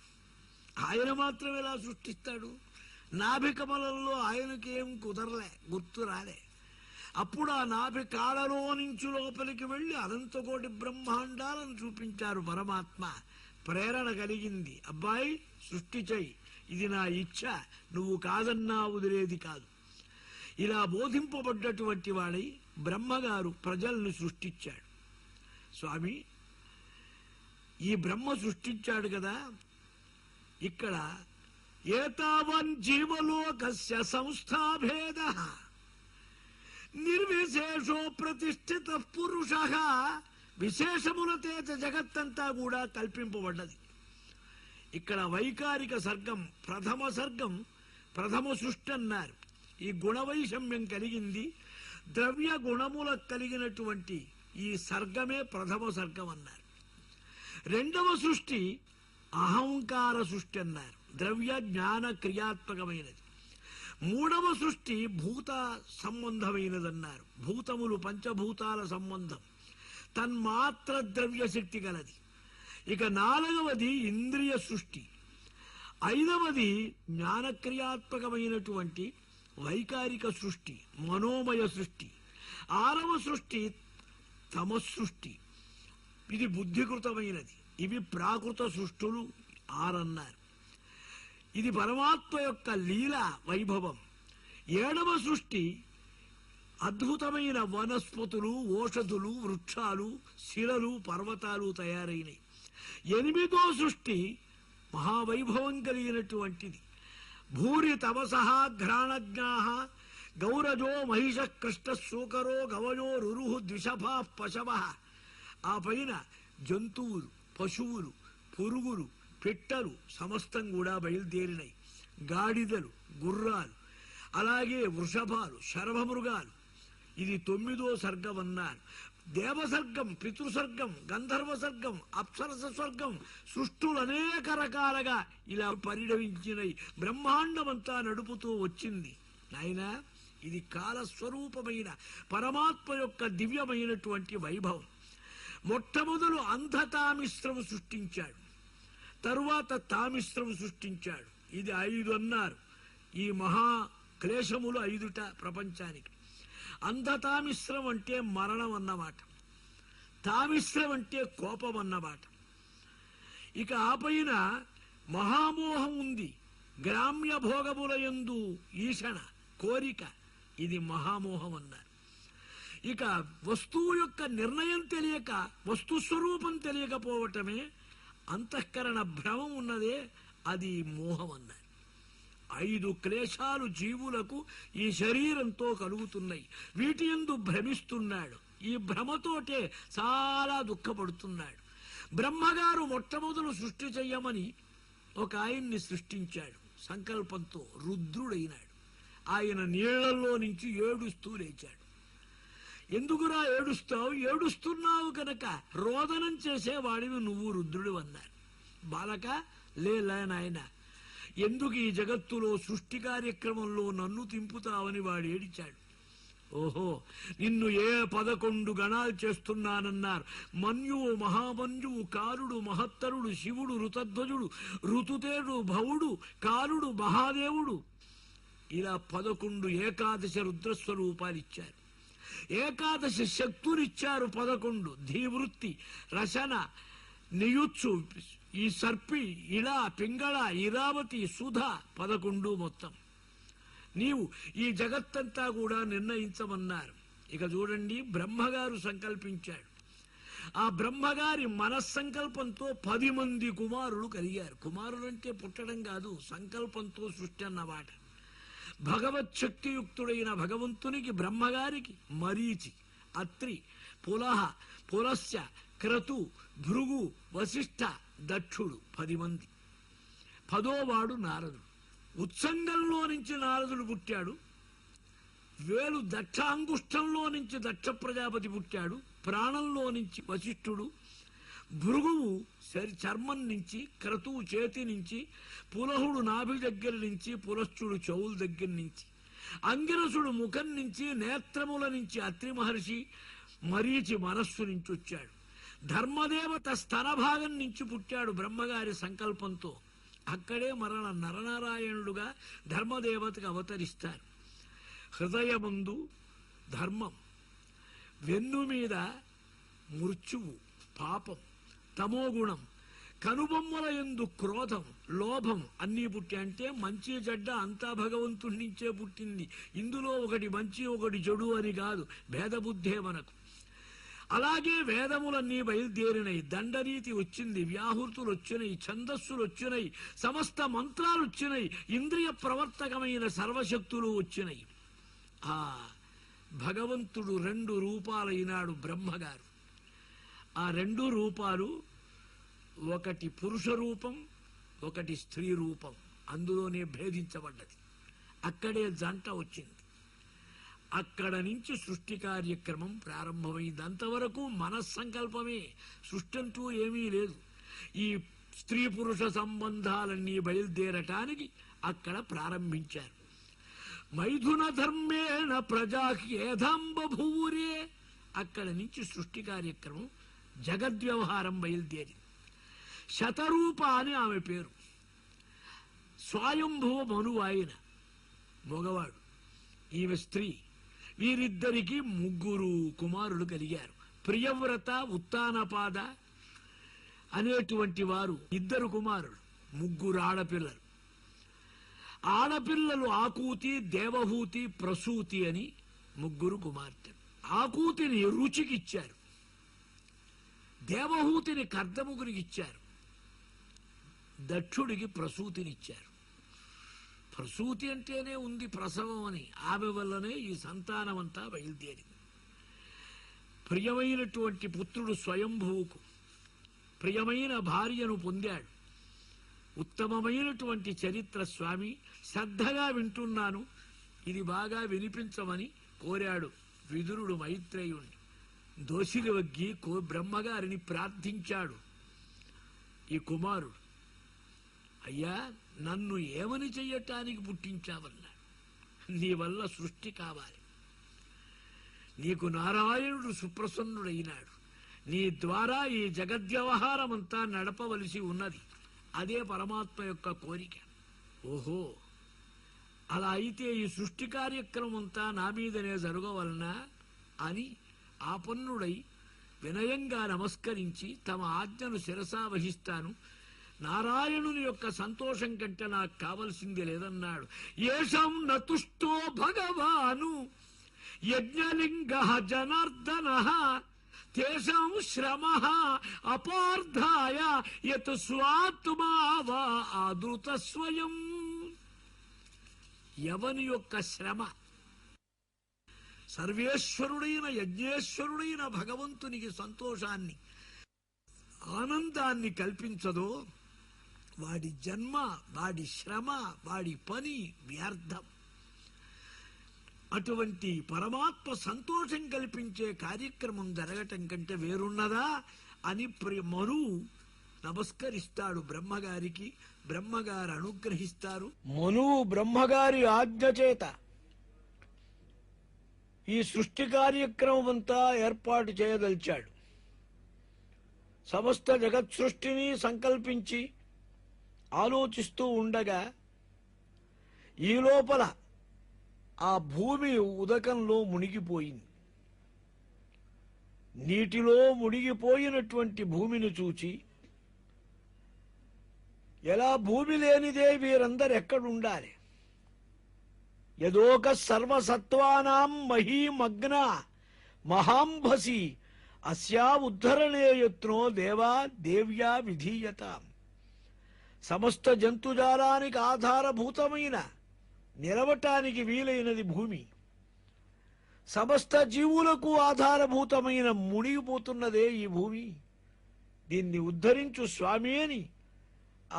ఆయన మాత్రం ఎలా సృష్టిస్తాడు? నాభికమలంలో ఆయనకేం కుదరలే, గుర్తు రాలే. అప్పుడు ఆ నాభి కాళ్ళలో నుంచి లోపలికి వెళ్లి అనంతకోటి బ్రహ్మాండాలను చూపించారు పరమాత్మ. ప్రేరణ కలిగింది, అబ్బాయి సృష్టి చెయ్యి, ఇది నా ఇచ్ఛ, నువ్వు కాదన్నా వదిలేది కాదు. ఇలా బోధింపబడ్డటువంటి వాడై బ్రహ్మగారు ప్రజల్ని సృష్టించాడు. స్వామి, ఈ బ్రహ్మ సృష్టించాడు కదా, ఇక్కడ ఏతావన్ జీవలోకస్య సంస్థాభేద నిర్విశేషో ప్రతిష్ఠిత పురుష. విశేషములతే జగత్తంతా కూడా కల్పింపబడ్డది. ఇక్కడ వైకారిక సర్గం, ప్రథమ సర్గం, ప్రథమ సృష్టి అన్నారు. ఈ గుణవైషమ్యం కలిగింది, ద్రవ్య గుణములకు కలిగినటువంటి ఈ సర్గమే ప్రథమ సర్గం అన్నారు. రెండవ సృష్టి అహంకార సృష్టి అన్నారు, ద్రవ్య జ్ఞాన క్రియాత్మకమైనది. మూడవ సృష్టి భూత సంబంధమైనదన్నారు, భూతములు పంచభూతాల సంబంధం, తన్మాత్ర ద్రవ్య శక్తి గలది. ఇక నాలుగవది ఇంద్రియ సృష్టి, ఐదవది జ్ఞానక్రియాత్మకమైనటువంటి వైకారిక సృష్టి, మనోమయ సృష్టి, ఆరవ సృష్టి తమసృష్టి, ఇది బుద్ధికృతమైనది. ఇవి ప్రాకృత సృష్టులు ఆరన్నారు. ఇది పరమాత్మ యొక్క లీల వైభవం. ఏడవ సృష్టి అద్భుతమైన వనస్పతులు, ఓషధులు, వృక్షాలు, శిలలు, పర్వతాలు తయారైనవి. ఎనిమిదో సృష్టి మహావైభవం కలిగినటువంటిది. భూరి తమసః ఘ్రాణజ్ఞాః గౌరజో మహిష కృష్ణ శూకరో గవయో రురుహు ద్విషభా పశవః. ఆ పైన జంతువులు, పశువులు, పురుగులు, పిట్టలు సమస్తం కూడా బయలుదేరినాయి. గాడిదలు, గుర్రాలు, అలాగే వృషభాలు, శర్వమృగాలు. ఇది 9వ సర్గం అన్నారు. దేవసర్గం, పితృసర్గం, గంధర్వ సర్గం, అప్సరస స్వర్గం, సృష్టులు అనేక రకాలుగా ఇలా పరిణమించినవి. బ్రహ్మాండమంతా నడుపుతూ వచ్చింది. నాయనా, ఇది కాలస్వరూపమైన పరమాత్మ యొక్క దివ్యమైనటువంటి వైభవం. మొట్టమొదలు అంధతామిశ్రము సృష్టించాడు, తరువాత తామిశ్రము సృష్టించాడు. ఇది 5 అన్నారు. ఈ మహా క్లేశములు 5ట ప్రపంచానికి. అంధతామిశ్రం అంటే మరణం అన్నమాట, తామిశ్రం అంటే కోపం అన్నమాట. ఇక ఆ పైన మహామోహం ఉంది, గ్రామ్య భోగములయందు ఈషణ, కోరిక, ఇది మహామోహం అన్నారు. ఇక వస్తువు యొక్క నిర్ణయం తెలియక, వస్తుస్వరూపం తెలియకపోవటమే అంతఃకరణ భ్రమం ఉన్నదే, అది మోహం అన్నారు. 5 క్లేశాలు జీవులకు ఈ శరీరంతో కలుగుతున్నాయి. వీటి యందు భ్రమిస్తున్నాడు. ఈ భ్రమతోటే చాలా దుఃఖపడుతున్నాడు. బ్రహ్మగారు మొట్టమొదలు సృష్టి చెయ్యమని ఒక ఆయన్ని సృష్టించాడు సంకల్పంతో. రుద్రుడైనాడు. ఆయన నీళ్లలో నుంచి ఏడుస్తూ లేచాడు. ఎందుకురా ఏడుస్తావు? ఏడుస్తున్నావు కనుక రోదనం చేసేవాడివి నువ్వు రుద్రుడు అన్నారు. బాలక, లేలా నాయన, ఎందుకు ఈ జగత్తులో సృష్టి కార్యక్రమంలో నన్ను తింపుతావని వాడు ఏడిచాడు. ఓహో, నిన్ను 11 గణాలు చేస్తున్నానన్నారు. మన్యువు, మహామన్యువు, కాలుడు, మహత్తరుడు, శివుడు, ఋతధ్వజుడు, ఋతుతేడు, భవుడు, కాలుడు, మహాదేవుడు, ఇలా 11 ఏకాదశ రుద్రస్వరూపాలు ఇచ్చారు. ఏకాదశి శక్తులిచ్చారు 11. ధీవృత్తి, రసన, నియుత్సు, ఈ సర్పి, ఇళ, పింగళ, ఇరావతి, సుధ 11 మొత్తం. నీవు ఈ జగత్తంతా కూడా నిర్ణయించమన్నారు. ఇక చూడండి, బ్రహ్మగారు సంకల్పించాడు. ఆ బ్రహ్మగారి మనస్సంకల్పంతో 10 మంది కుమారులు కలిగారు. కుమారులంటే పుట్టడం కాదు, సంకల్పంతో సృష్టి అన్నమాట. భగవచ్చక్తియుక్తుడైన భగవంతునికి బ్రహ్మగారికి మరీచి, అత్రి, పులహ, పులస్య, క్రతు, భృగు, వశిష్ఠ, దక్షుడు 10 మంది. 10వ నారదుడు. ఉత్సంగంలో నుంచి నారదుడు పుట్టాడు. వేలు దక్షాంగుష్టంలో నుంచి దక్ష ప్రజాపతి పుట్టాడు. ప్రాణంలో నుంచి వశిష్ఠుడు, భృగువు చర్మం నుంచి, క్రతువు చేతి నుంచి, పులహుడు నాభి దగ్గర నుంచి, పులశ్చుడు చెవుల దగ్గర నుంచి, అంగిరసుడు ముఖం నుంచి, నేత్రముల నుంచి అత్రి మహర్షి, మరీచి మనస్సు నుంచి వచ్చాడు. ధర్మదేవత స్తనభాగం నుంచి పుట్టాడు బ్రహ్మగారి సంకల్పంతో. అక్కడే మరణ నరనారాయణుడుగా ధర్మదేవతకు అవతరిస్తారు. హృదయమందు ధర్మం, వెన్ను మీద మృత్యువు, పాపం, తమోగుణం, కనుబొమ్మల యందు క్రోధం, లోభం అన్నీ పుట్టి. అంటే మంచి చెడ్డ అంతా భగవంతుడి నుంచే పుట్టింది. ఇందులో ఒకటి మంచి ఒకటి చెడు అని కాదు, భేదబుద్ధే మనకు. అలాగే వేదములన్నీ బయలుదేరినాయి. దండరీతి వచ్చింది, వ్యాహృతులు వచ్చినాయి, ఛందస్సులు వచ్చినాయి, సమస్త మంత్రాలు వచ్చినాయి, ఇంద్రియ ప్రవర్తకమైన సర్వశక్తులు వచ్చినాయి. ఆ భగవంతుడు 2 రూపాలైనాడు బ్రహ్మగారు. ఆ 2 రూపాలు, ఒకటి పురుష రూపం, ఒకటి స్త్రీ రూపం. అందులోనే భేదించబడ్డది. అక్కడే జంట వచ్చింది. అక్కడ నుంచి సృష్టి కార్యక్రమం ప్రారంభమైంది. అంతవరకు మనస్సంకల్పమే, సృష్టి అంటూ ఏమీ లేదు. ఈ స్త్రీ పురుష సంబంధాలన్నీ బయలుదేరటానికి అక్కడ ప్రారంభించారు. మైథున ధర్మేణ ప్రజాహ్యేధం బభూరే. అక్కడ నుంచి సృష్టి కార్యక్రమం, జగద్వ్యవహారం బయలుదేరింది. శతరూప అని ఆమె పేరు. స్వయంభువ మనువు ఆయన, మగవాడు, ఈమె స్త్రీ. వీరిద్దరికి 3 కుమారులు కలిగారు. ప్రియవ్రత, ఉత్తానపాద అనేటువంటి వారు 2 కుమారులు, 3 ఆడపిల్లలు. ఆడపిల్లలు ఆకూతి, దేవహూతి, ప్రసూతి అని 3 కుమార్తెలు. ఆకూతిని రుచికిచ్చారు, దేవహూతిని కర్దముగునికిచ్చారు, దక్షుడికి ప్రసూతినిచ్చారు. ప్రసూతి అంటేనే ఉంది ప్రసవం అని. ఆమె వల్లనే ఈ సంతానమంతా బయలుదేరింది. ప్రియమైనటువంటి పుత్రుడు స్వయంభువుకు ప్రియమైన భార్యను పొందాడు. ఉత్తమమైనటువంటి చరిత్ర స్వామి, శ్రద్ధగా వింటున్నాను, ఇది బాగా వినిపించమని కోరాడు విదురుడు మైత్రేయుణ్ణి. దోషిలి వగ్గి బ్రహ్మగారిని ప్రార్థించాడు ఈ కుమారుడు. అయ్యా, నన్ను ఏమని చెయ్యటానికి పుట్టించావన్నా? నీ వల్ల సృష్టి కావాలి. నీకు నారాయణుడు సుప్రసన్నుడైనాడు. నీ ద్వారా ఈ జగద్వ్యవహారమంతా నడపవలసి ఉన్నది. అదే పరమాత్మ యొక్క కోరిక. ఓహో, అలా అయితే ఈ సృష్టి కార్యక్రమం అంతా నా మీదనే జరగవలనా అని ఆపన్నుడై వినయంగా నమస్కరించి తమ ఆజ్ఞను శిరసా వహిస్తాను, నారాయణుని యొక్క సంతోషం కంటే నాకు కావలసింది లేదన్నాడు. ఏషం నతుష్టో భగవాను యజ్ఞలింగ జనార్దన తేషాం శ్రమ అపార్థాయ యత్ స్వాత్మా వా ఆదృత స్వయం. ఎవని యొక్క శ్రమ సర్వేశ్వరుడైన యజ్ఞేశ్వరుడైన భగవంతునికి సంతోషాన్ని, ఆనందాన్ని కల్పించదో వాడి జన్మ, వాడి శ్రమ, వాడి పని వ్యర్థం. అటువంటి పరమాత్మ సంతోషం కల్పించే కార్యక్రమం జరగటం కంటే వేరున్నదా అని మనువు నమస్కరిస్తాడు బ్రహ్మగారికి. బ్రహ్మగారు అనుగ్రహిస్తారు. మనువు బ్రహ్మగారి ఆజ్ఞ చేత ఈ సృష్టి కార్యక్రమం అంతా ఏర్పాటు చేయదలిచాడు. సమస్త జగత్ సృష్టిని సంకల్పించి ఆలోచిస్తూ ఉండగా ఈ లోపల ఆ భూమి ఉదకంలో మునిగిపోయింది. నీటిలో మునిగిపోయినటువంటి భూమిని చూచి, ఎలా భూమి లేనిదే వీరందరు ఎక్కడుండాలి? యదోక సర్వసత్వానాం మహీమగ్న మహాంభసి అస్యా ఉద్ధరణే యత్నో దేవా దేవ్యా విధీయత. సమస్త జంతుజాలానికి ఆధారభూతమైన, నిలవటానికి వీలైనది భూమి. సమస్త జీవులకు ఆధారభూతమైన మునిగిపోతున్నదే ఈ భూమి. దీన్ని ఉద్ధరించు స్వామి అని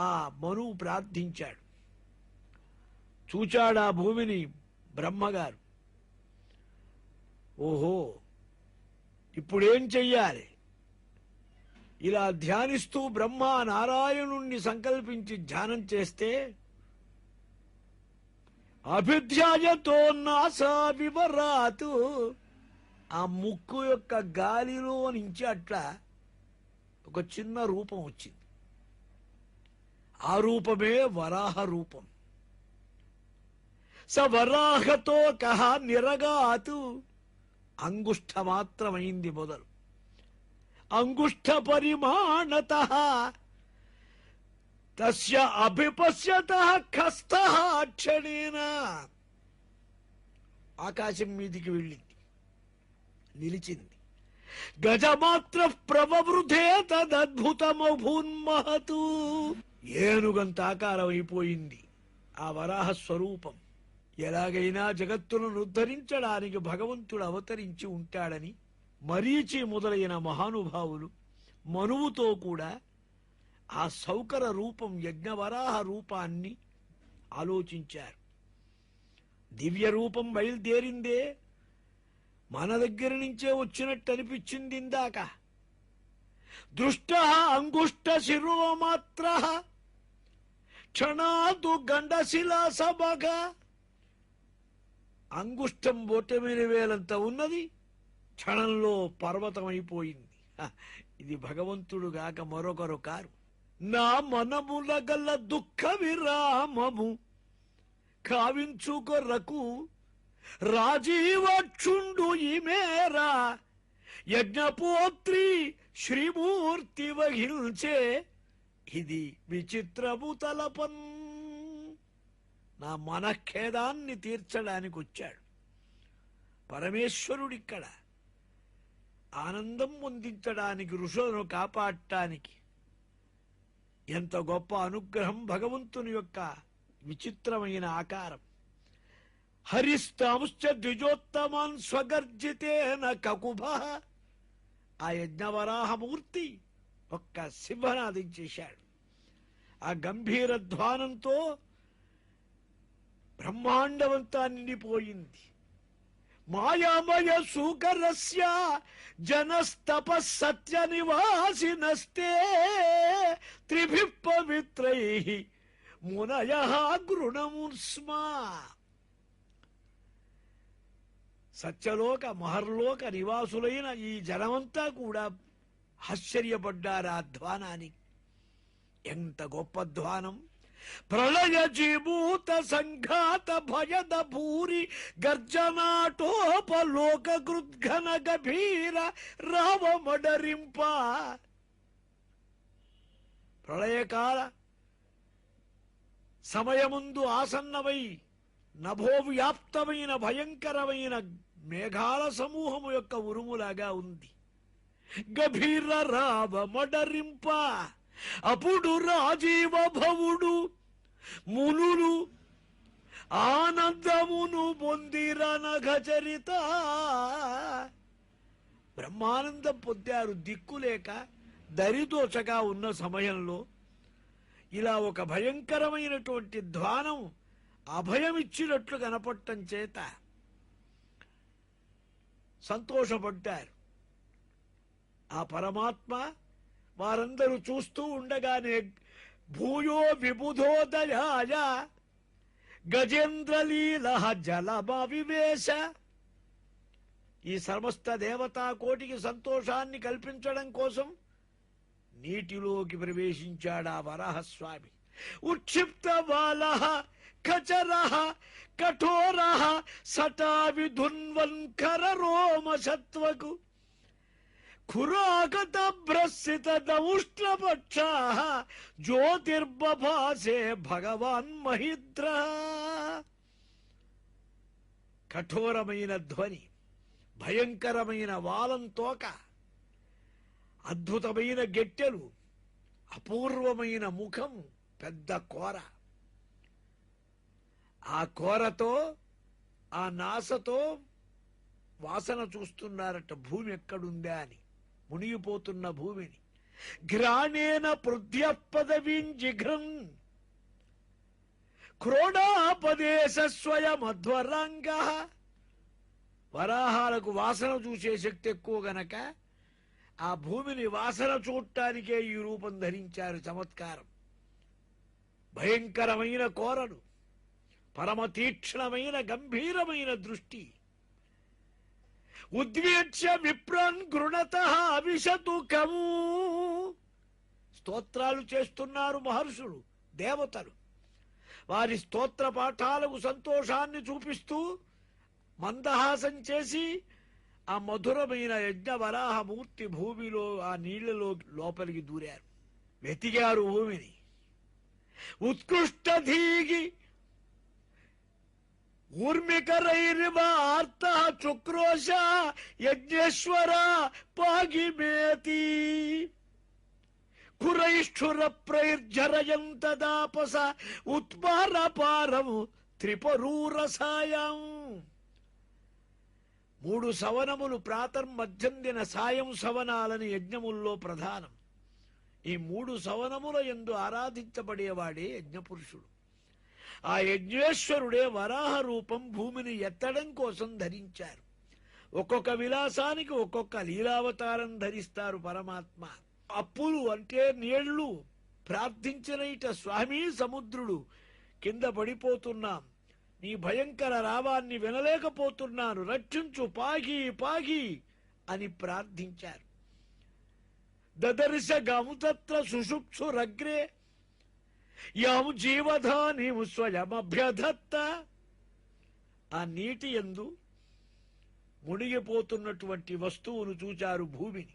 ఆ మనువు ప్రార్థించాడు. చూచాడా భూమిని బ్రహ్మగారు. ఓహో, ఇప్పుడేం చెయ్యాలి? ఇలా ధ్యానిస్తూ బ్రహ్మ నారాయణుణ్ణి సంకల్పించి ధ్యానం చేస్తే, అభిధ్యాయతో నాసా వివరాతు, ఆ ముక్కు యొక్క గాలిలో నుంచి అట్లా ఒక చిన్న రూపం వచ్చింది. ఆ రూపమే వరాహ రూపం. స వరాహతో కహ నిరగాతు, అంగుష్ఠ మాత్రమైంది మొదలు. అంగుష్ఠ పరిమాణత తస్య అభిపశ్యత ఖస్థ క్షణేన. ఆకాశం మీదికి వెళ్ళింది, నిలిచింది. గజమాత్ర ప్రవృధే తదద్భుతమభూన్మహతు. ఏనుగంత ఆకారం అయిపోయింది ఆ వరాహ స్వరూపం. ఎలాగైనా జగత్తులను ఉద్ధరించడానికి భగవంతుడు అవతరించి ఉంటాడని మరీచి మొదలైన మహానుభావులు మనువుతో కూడా ఆ సౌకర రూపం, యజ్ఞవరాహ రూపాన్ని ఆలోచించారు. దివ్య రూపం బయలుదేరిందే మన దగ్గర నుంచే వచ్చినట్టు అనిపించింది ఇందాక. దృష్ట అంగుష్ట శిరోమాత్ర క్షణాదు గండశిలా సభగ. అంగుష్టం బొట్టమిని వేలంత ఉన్నది, క్షణంలో పర్వతమైపోయింది. ఇది భగవంతుడు గాక మరొకరు కారు. నా మనముల గల దుఃఖ విరామము కావించుకొరకు రాజీవక్షుండు ఈమేరా యజ్ఞపోత్రి శ్రీమూర్తి వహించే. ఇది విచిత్రము తలపన్. నా మనఖేదాన్ని తీర్చడానికి వచ్చాడు పరమేశ్వరుడిక్కడ. ఆనందం పొందించడానికి, ఋషులను కాపాడటానికి. ఎంత గొప్ప అనుగ్రహం భగవంతుని యొక్క విచిత్రమైన ఆకారం. హరిస్తాంశ్చ ద్విజోత్తమాన్ స్వగర్జితేన కకుభ. ఆ యజ్ఞవరాహమూర్తి ఒక్క సింహనాదం చేశాడు. ఆ గంభీర ధ్వానంతో బ్రహ్మాండమంతా నిండిపోయింది. మాయామయ సూకరస్య జనస్తప సత్య నివాసినస్తే త్రిభిః పవిత్రైః మునయః గృణముస్మా. సత్యలోక మహర్లోక నివాసులైన ఈ జనమంతా కూడా ఆశ్చర్యపడ్డారు ఆ ధ్వానానికి. ఎంత గొప్ప ధ్వానం! ప్రళయ జీభూత సంఘాత భయద భూరి గర్జనాటోపలోక గృద్ఘన గభీర రావమడరింప. ప్రళయకాల సమయముందు ఆసన్నమై నభోవ్యాప్తమైన భయంకరమైన మేఘాల సమూహము యొక్క ఉరుములాగా ఉంది. గభీర రావమడరింప. అప్పుడు రాజీవ భవుడు మునులు ఆనందమును పొందిరనఘచరిత. బ్రహ్మానందం పొందారు. దిక్కులేక దరిదోచగా ఉన్న సమయంలో ఇలా ఒక భయంకరమైనటువంటి ధ్వానం అభయమిచ్చినట్లు కనపడటం చేత సంతోషపడ్డారు. ఆ పరమాత్మ వారందరూ చూస్తూ ఉండగానే భూయో విబుధోదయాయ గజేంద్రలీల జలమవివేశ. ఈ సమస్త దేవతా కోటికి సంతోషాన్ని కల్పించడం కోసం నీటిలోకి ప్రవేశించాడు ఆ వరాహస్వామి. ఉక్షిప్త బాల ఖచర కఠోర సటా విధున్వన్కర రోమ సత్వకు ఖురాగత భ్రసిత దౌష్ణపక్ష జ్యోతిర్బభాసే భగవాన్ మహిద్ర. కఠోరమైన ధ్వని, భయంకరమైన వాలం తోక, అద్భుతమైన గెట్టెలు, అపూర్వమైన ముఖం, పెద్ద కోర. ఆ కోరతో, ఆ నాసతో వాసన చూస్తున్నారట భూమి ఎక్కడుందా అని, మునిగిపోతున్న భూమిని. గ్రాణేన పృథ్యపదవీం జిఘ్రన్ క్రోడాపదేశ స్వయమధ్వరాంగ. వరాహాలకు వాసన చూసే శక్తి ఎక్కువ గనక ఆ భూమిని వాసన చూడటానికే ఈ రూపం ధరించారు. చమత్కారం. భయంకరమైన కోరలు, పరమ తీక్ష్ణమైన గంభీరమైన దృష్టి. ఉద్వేచ్య విప్రాన్ గృణత అవిశతుకము. స్తోత్రాలు చేస్తున్నారు మహర్షులు, దేవతలు. వారి స్తోత్ర పాఠాలకు సంతోషాన్ని చూపిస్తూ మందహాసం చేసి ఆ మధురమైన యజ్ఞవరాహమూర్తి భూమిలో ఆ నీళ్లలో లోపలికి దూరారు, వెతిగారు భూమిని. ఉత్కృష్టధీగి ఊర్మికరైర్వార్త చుక్రోశ యజ్ఞేశ్వర పాగిమేతి. కురైష్ఠుర ప్రైర్జరయంతదాపస ఉత్పారపారము త్రిపరూరసాయం. 3 సవనములు ప్రాతర్మధ్యందిన సాయం సవనాలని యజ్ఞముల్లో ప్రధానం. ఈ 3 సవనముల యందు ఆరాధించబడేవాడే యజ్ఞపురుషుడు. ఆ యజ్ఞేశ్వరుడే వరాహ రూపం భూమిని ఎత్తడం కోసం ధరించారు. ఒక్కొక్క విలాసానికి ఒక్కొక్క లీలావతారం ధరిస్తారు పరమాత్మ. అప్పులు అంటే నీళ్లు ప్రార్థించిన ఇట స్వామి సముద్రుడు కింద పడిపోతున్నాం, నీ భయంకర రావాన్ని వినలేకపోతున్నాను, రక్షించు, పాగి పాగి అని ప్రార్థించారు. దదర్శ గముతత్ర సుషుప్సురగ్రే యం జీవధానిం స్వయమభ్యధత్త. ఆ నీటి యందు మునిగిపోతున్నటువంటి వస్తువును చూచారు, భూమిని.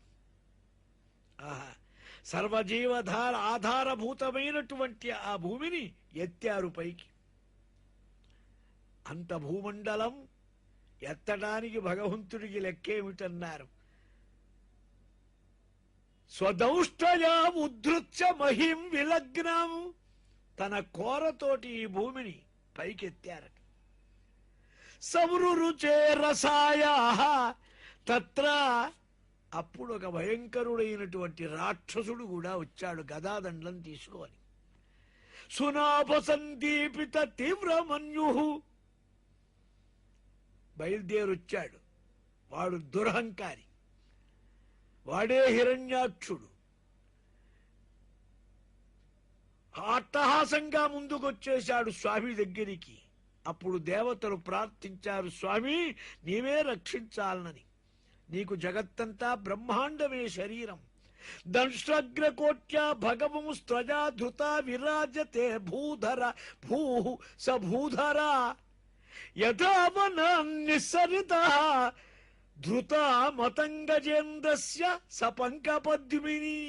ఆహా, సర్వజీవధార ఆధారభూతమైనటువంటి ఆ భూమిని ఎత్తారు పైకి. అంత భూమండలం ఎత్తడానికి భగవంతుడికి లెక్కేమిటన్నారు. స్వదౌష్టయా ఉద్ధృత్య మహిం విలగ్నం. తన కోరతోటి ఈ భూమిని పైకెత్తారట. సమృరుచే రసాయా తత్ర. అప్పుడు ఒక భయంకరుడైనటువంటి రాక్షసుడు కూడా వచ్చాడు గదాదండం తీసుకొని. సునాభసందీపిత తీవ్రమన్యు. బయలుదేరొచ్చాడు. వాడు దురహంకారి, వాడే హిరణ్యాక్షుడు. అట్టహాసంగా ముందుకొచ్చేశాడు స్వామి దగ్గరికి. అప్పుడు దేవతలు ప్రార్థించారు, స్వామి నీవే రక్షించాలని. నీకు జగత్తంతా బ్రహ్మాండమే శరీరం. దంశ్రగ్రకోట్యా భగవం స్త్రజా ధృత విరాజతే భూధర భూ స భూధర యథావనాన్నిస్సరిత ధృత మతంగజేంద్రస్య సపంకపద్మిని.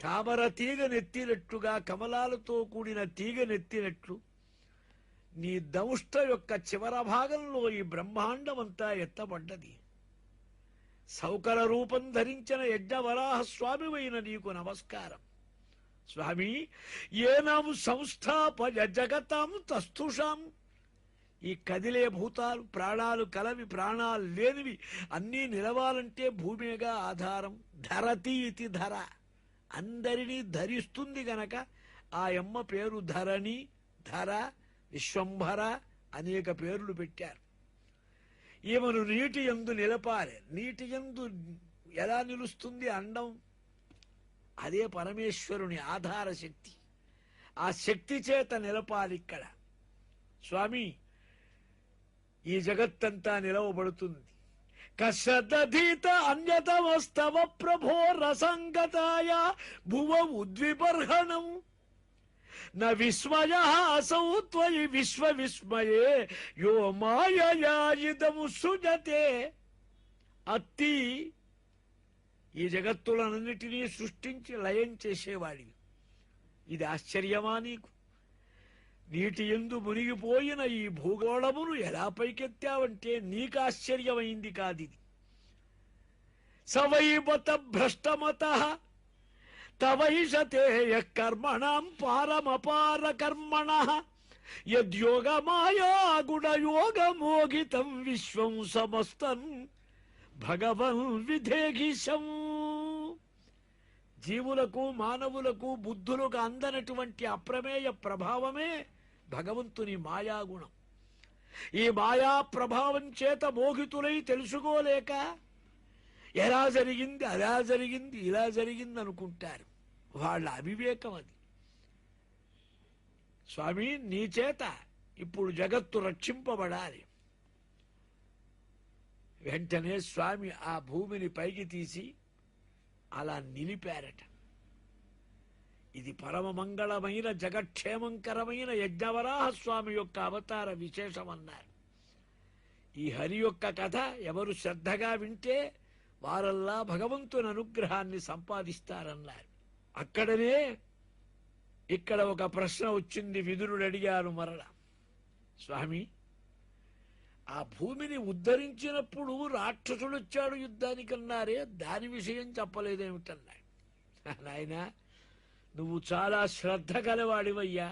తామర తీగనెత్తినట్టుగా, కమలాలతో కూడిన తీగనెత్తినట్లు నీ దంష్ట యొక్క చివర భాగంలో ఈ బ్రహ్మాండమంతా ఎత్తబడ్డది. సౌకర రూపం ధరించిన యజ్ఞవరాహ స్వామివైన నీకు నమస్కారం. స్వామి ఏనాం సంస్థాపయ జగతాం తస్థుషాం. ఈ కదిలే భూతాలు, ప్రాణాలు కలవి ప్రాణాలు లేనివి అన్నీ నిలవాలంటే భూమిగా ఆధారం. ధరతి ఇతి ధర, అందరినీ ధరిస్తుంది గనక ఆ యమ్మ పేరు ధరణి, ధర, విశ్వంభర అనేక పేర్లు పెట్టారు. ఈమెను నీటి యందు నిలపాలి. నీటి యందు ఎలా నిలుస్తుంది అండం? అదే పరమేశ్వరుని ఆధార శక్తి. ఆ శక్తి చేత నిలపాలి. ఇక్కడ స్వామి ఈ జగత్తంతా నిలవబడుతుంది. కశదధీత అన్యతమస్తవ ప్రభో రసంగతాయ భువ ఉద్విబర్హణం న విస్మయ అసౌ త్వయి విశ్వ విస్మయే యో మాయయా ఇదం సృజతే. అత్తి ఈ జగత్తులన్నిటినీ సృష్టించి లయం చేసేవాడివి. ఇది ఆశ్చర్యమా నీకు? నీటి యందు మునిగిపోయిన ఈ భూగోళమును ఎలా పైకెత్తావంటే నీకు ఆశ్చర్యమైంది కాదిది. సవైబత భ్రష్టమత తవైషతే కర్మణం పారమపార కర్మణ యద్యోగమాయా గుణయోగమోగితం విశ్వం సమస్తం భగవన్ విధేగిశం. జీవులకు మానవులకు బుద్ధులకు అందనటువంటి అప్రమేయ ప్రభావమే భగవంతుని మాయాగుణం. ఈ మాయా ప్రభావం చేత మోహితులై తెలుసుకోలేక ఎలా జరిగింది, అలా జరిగింది, ఇలా జరిగింది అనుకుంటారు. వాళ్ళ అవివేకం అది. స్వామి, నీ చేత ఇప్పుడు జగత్తు రక్షింపబడాలి. వెంటనే స్వామి ఆ భూమిని పైకి తీసి అలా నిలిపారట. ఇది పరమమంగళమైన జగక్షేమంకరమైన యజ్ఞవరాహ స్వామి యొక్క అవతార విశేషమన్నారు. ఈ హరి యొక్క కథ ఎవరు శ్రద్ధగా వింటే వారల్లా భగవంతుని అనుగ్రహాన్ని సంపాదిస్తారన్నారు. అక్కడనే ఇక్కడ ఒక ప్రశ్న వచ్చింది. విదురుడు అడిగారు మరల, స్వామి, ఆ భూమిని ఉద్ధరించినప్పుడు రాక్షసుడు వచ్చాడు యుద్ధానికన్నారే, దాని విషయం చెప్పలేదేమిటన్నాడు. నాయనా, నువ్వు చాలా శ్రద్ధ గలవాడివయ్యా,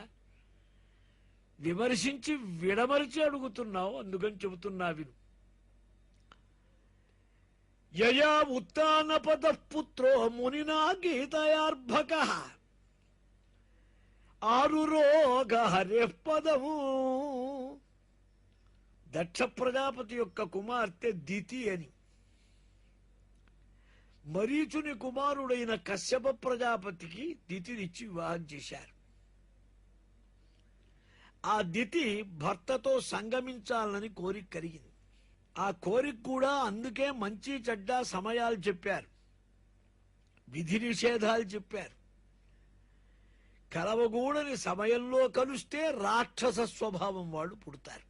విమర్శించి విడమరిచి అడుగుతున్నావు, అందుకని చెబుతున్నా విను. యయా ఉత్తానపద పుత్రో మునినా గీతయార్భక ఆరురోగ హరే పదము. దక్ష ప్రజాపతి యొక్క కుమార్తె దితి అని మరీచుని కుమారుడైన కశ్యప ప్రజాపతికి దితినిచ్చి వివాహం చేశారు. ఆ దితి భర్తతో సంగమించాలని కోరిక కలిగింది. ఆ కోరిక కూడా అందుకే మంచి చెడ్డ సమయాలు చెప్పారు, విధి నిషేధాలు చెప్పారు. కలవగూడని సమయంలో కలుస్తే రాక్షస స్వభావం వాళ్ళు పుడతారు.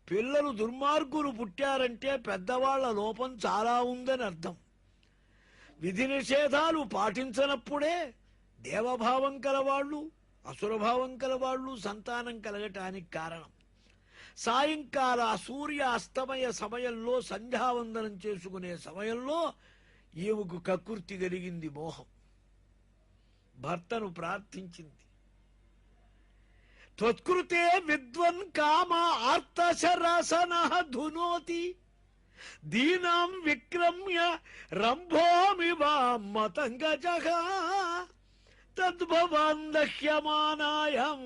పిల్లలు దుర్మార్గులు పుట్టారంటే పెద్దవాళ్ల లోపం చాలా ఉందని అర్థం. విధి నిషేధాలు పాటించనప్పుడే దేవభావం కలవాళ్ళు, అసురభావం కలవాళ్ళు సంతానం కలగటానికి కారణం. సాయంకాల సూర్య అస్తమయ సమయంలో సంధ్యావందనం చేసుకునే సమయంలో ఈమెకు కక్కుర్తి కలిగింది, మోహం. భర్తను ప్రార్థించింది. త్వత్కృతే విద్వన్ కామ ఆర్తశరసన ధునోతి దీనాం విక్రమ్య రంభోమివ మతంగజః తద్భవాన్ దహ్యమానాయం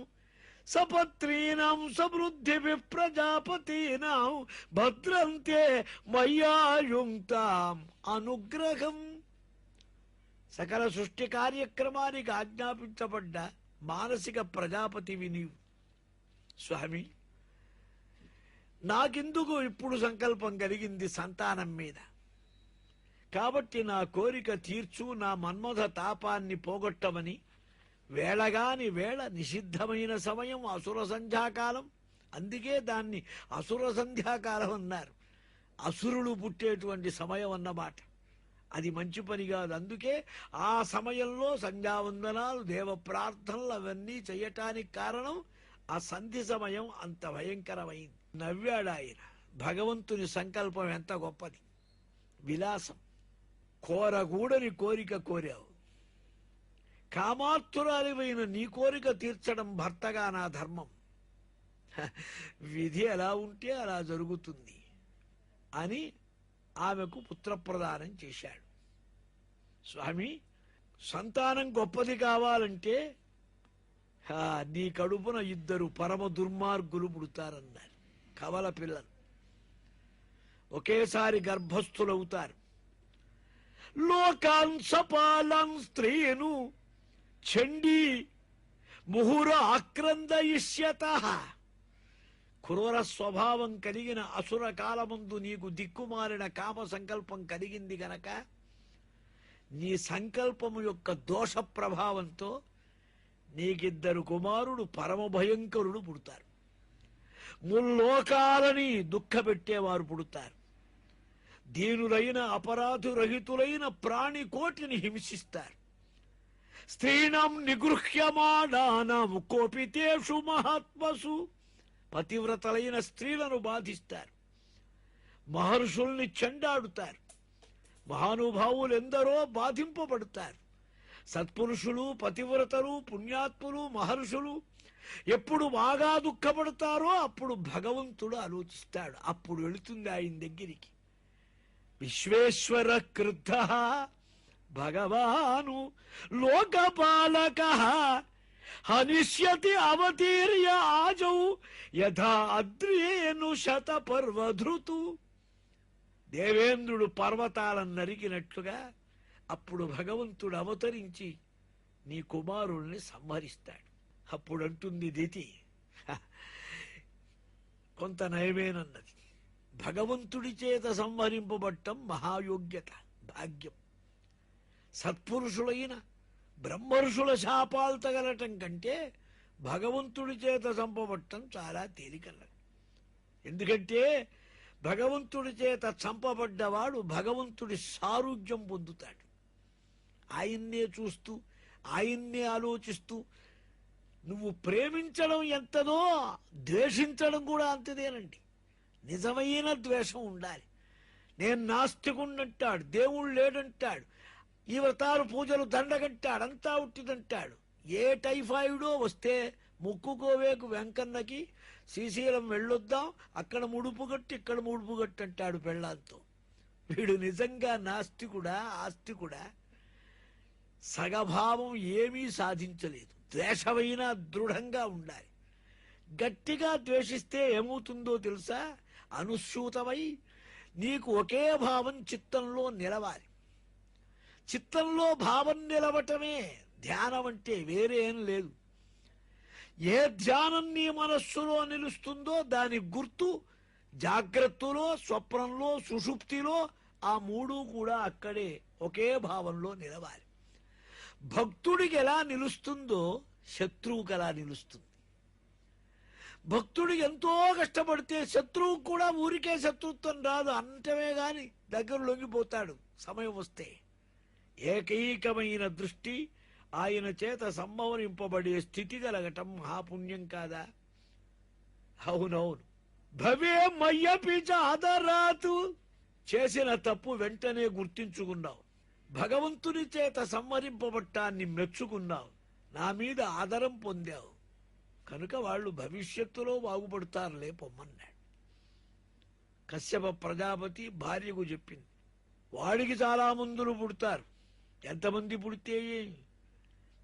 సపత్రీనాం సమృద్ధి ప్రజాపతీనాం భద్రంతే మయ్యాయుంక్తాం అనుగ్రహం. సకల సృష్టి కార్యక్రమానికి ఆజ్ఞాపించబడ్డ మానసిక ప్రజాపతివి నీవు. స్వామి, నాకెందుకు ఇప్పుడు సంకల్పం కలిగింది సంతానం మీద, కాబట్టి నా కోరిక తీర్చు, నా మన్మథ తాపాన్ని పోగొట్టమని వేళగాని వేళ నిషిద్ధమైన సమయం అసుర సంధ్యాకాలం, అందుకే దాన్ని అసుర సంధ్యాకాలం అన్నారు. అసురులు పుట్టేటువంటి సమయం అన్నమాట. అది మంచి పని కాదు. అందుకే ఆ సమయంలో సంధ్యావందనాలు, దేవ ప్రార్థనలు అవన్నీ చేయటానికి కారణం ఆ సంధి సమయం అంత భయంకరమైంది. నవ్వాడు ఆయన. భగవంతుని సంకల్పం ఎంత గొప్పది. విలాసం, కోరగూడని కోరిక కోరావు. కామాతురాలివైన నీ కోరిక తీర్చడం భర్తగా నా ధర్మం. విధి ఎలా ఉంటే అలా జరుగుతుంది అని ఆమెకు పుత్రప్రదానం చేశాడు. స్వామి, సంతానం గొప్పది కావాలంటే నీ కడుపున 2 పరమ దుర్మార్గులు పుడతారన్నారు. కవల పిల్లలు ఒకేసారి గర్భస్థులవుతారు. లోకాన్ సపాలం స్త్రీను చండీ ముహుర ఆక్రందయిష్యత. క్రూర స్వభావం కలిగిన అసుర కాలమందు నీకు దిక్కుమాలిన కామ సంకల్పం కలిగింది గనక నీ సంకల్పము యొక్క దోష ప్రభావంతో నీకిద్దరు కుమారుడు పరమ భయంకరుడు పుడతారు. ముల్లోకాలని దుఃఖపెట్టేవారు పుడతారు. దీనులైన అపరాధురహితులైన ప్రాణికోటిని హింసిస్తారు. స్త్రీణం నిగృహ్యమానానాం కోపితేషు మహాత్మసు, పతివ్రతలైన స్త్రీలను బాధిస్తారు. మహర్షుల్ని చెండాడుతారు. మహానుభావులు ఎందరో బాధింపబడతారు. సత్పురుషులు, పతివ్రతలు, పుణ్యాత్ములు, మహర్షులు ఎప్పుడు బాగా దుఃఖపడతారో అప్పుడు భగవంతుడు ఆలోచిస్తాడు. అప్పుడు వెళుతుంది ఆయన దగ్గరికి. విశ్వేశ్వర క్రుద్ధ భగవాను లోకపాలక హనిష్యతి అవతీర్య ఆజౌ యథా అద్రియేను శతపర్వధృతు. దేవేంద్రుడు పర్వతాలను నరికినట్లుగా అప్పుడు భగవంతుడు అవతరించి నీ కుమారుల్ని సంహరిస్తాడు. అప్పుడు అంటుంది దితి, కొంత నయమేనన్నది. భగవంతుడి చేత సంహరింపబట్టం మహాయోగ్యత, భాగ్యం. సత్పురుషులైన బ్రహ్మర్షుల శాపాలు తగలటం కంటే భగవంతుడి చేత చంపబట్టం చాలా తేలికన్నది. ఎందుకంటే భగవంతుడి చేత చంపబడ్డవాడు భగవంతుడి సారూజ్యం పొందుతాడు. ఆయన్నే చూస్తూ, ఆయన్నే ఆలోచిస్తూ నువ్వు ప్రేమించడం ఎంతదో ద్వేషించడం కూడా అంతదేనండి. నిజమైన ద్వేషం ఉండాలి. నేను నాస్తికుణ్ణంటాడు, దేవుడు లేడంటాడు, ఈ వ్రతాలు పూజలు దండగంటాడు, అంతా ఉట్టిదంటాడు. ఏ టైఫాయిడో వస్తే ముక్కుకోవేకు వెంకన్నకి శ్రీశైలం వెళ్ళొద్దాం, అక్కడ ముడుపుగట్టు ఇక్కడ ముడుపుగట్టు అంటాడు పెళ్ళాంతో. వీడు నిజంగా నాస్తికుడా ఆస్తికుడా? సగభావం ఏమీ సాధించలేదు. ద్వేషమైనా దృఢంగా ఉండాలి. గట్టిగా ద్వేషిస్తే ఏమవుతుందో తెలుసా? అనుసూతమై నీకు ఒకే భావం చిత్తంలో నిలవాలి. చిత్తంలో భావం నిలవటమే ధ్యానం అంటే, వేరే ఏం లేదు. ఏ ధ్యానం నీ మనస్సులో నిలుస్తుందో దాని గుర్తు జాగ్రత్తలో, స్వప్నంలో, సుషుప్తిలో ఆ మూడు కూడా అక్కడే ఒకే భావంలో నిలవాలి. భక్తుడికి ఎలా నిలుస్తుందో శత్రువుకి ఎలా నిలుస్తుంది. భక్తుడు ఎంతో కష్టపడితే శత్రువు కూడా ఊరికే శత్రుత్వం రాదు, అంటమే గాని దగ్గర లొంగిపోతాడు సమయం వస్తే. ఏకైకమైన దృష్టి ఆయన చేత సంభవనింపబడే స్థితి కలగటం మహాపుణ్యం కాదా? అవునవును. భవే మయ్యపి చాదరాతు, చేసిన తప్పు వెంటనే గుర్తించుకున్నావు. భగవంతుని చేత సంహరింపబట్టాన్ని మెచ్చుకున్నావు. నా మీద ఆదరం పొందావు కనుక వాళ్ళు భవిష్యత్తులో బాగుపడతారులే పొమ్మన్నాడు. కశ్యప ప్రజాపతి భార్యకు చెప్పింది, వాడికి చాలా మందులు పుడతారు, ఎంతమంది పుడితే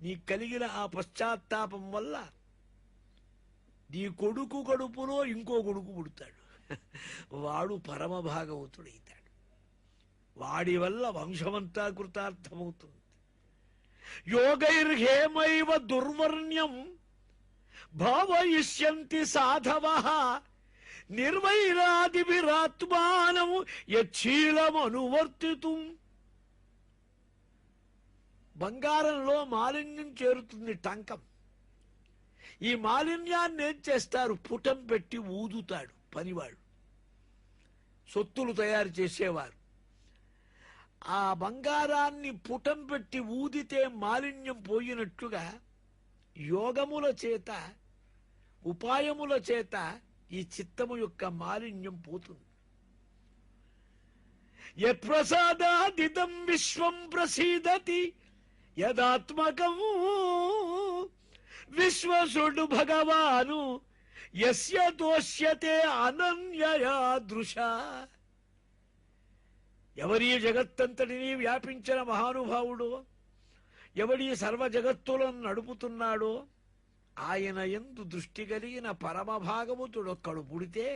నీ కలిగిన ఆ పశ్చాత్తాపం వల్ల నీ కొడుకు కడుపులో ఇంకో కొడుకు పుడతాడు, వాడు పరమ భాగవతుడైతాడు, వాడి వల్ల వంశమంతా కృతార్థమవుతుంది. యోగైర్హేమైవ దుర్వర్ణ్యం భావయిష్యంతి సాధవః నిర్వైరాదిభిరాత్మానం యచ్చీలమనువర్తితుం. బంగారంలో మాలిన్యం చేరుతుంది, టంకం. ఈ మాలిన్యాన్ని ఏం చేస్తారు? పుటం పెట్టి ఊదుతాడు పనివాడు, సొత్తులు తయారు చేసేవారు. ఆ బంగారాన్ని పుటం పెట్టి ఊదితే మాలిన్యం పోయినట్టుగా యోగముల చేత, ఉపాయముల చేత ఈ చిత్తము యొక్క మాలిన్యం పోతుంది. యత్ప్రసాదాదిదం విశ్వం ప్రసీదతి యదాత్మకం విశ్వసుడు భగవాను యస్య దోష్యతే అనన్యయా దృశ. ఎవరి జగత్తంతటినీ వ్యాపించిన మహానుభావుడో, ఎవడి సర్వ జగత్తులను నడుపుతున్నాడో ఆయన యందు దృష్టి కలిగిన పరమభాగవతుడొక్కడు పుడితే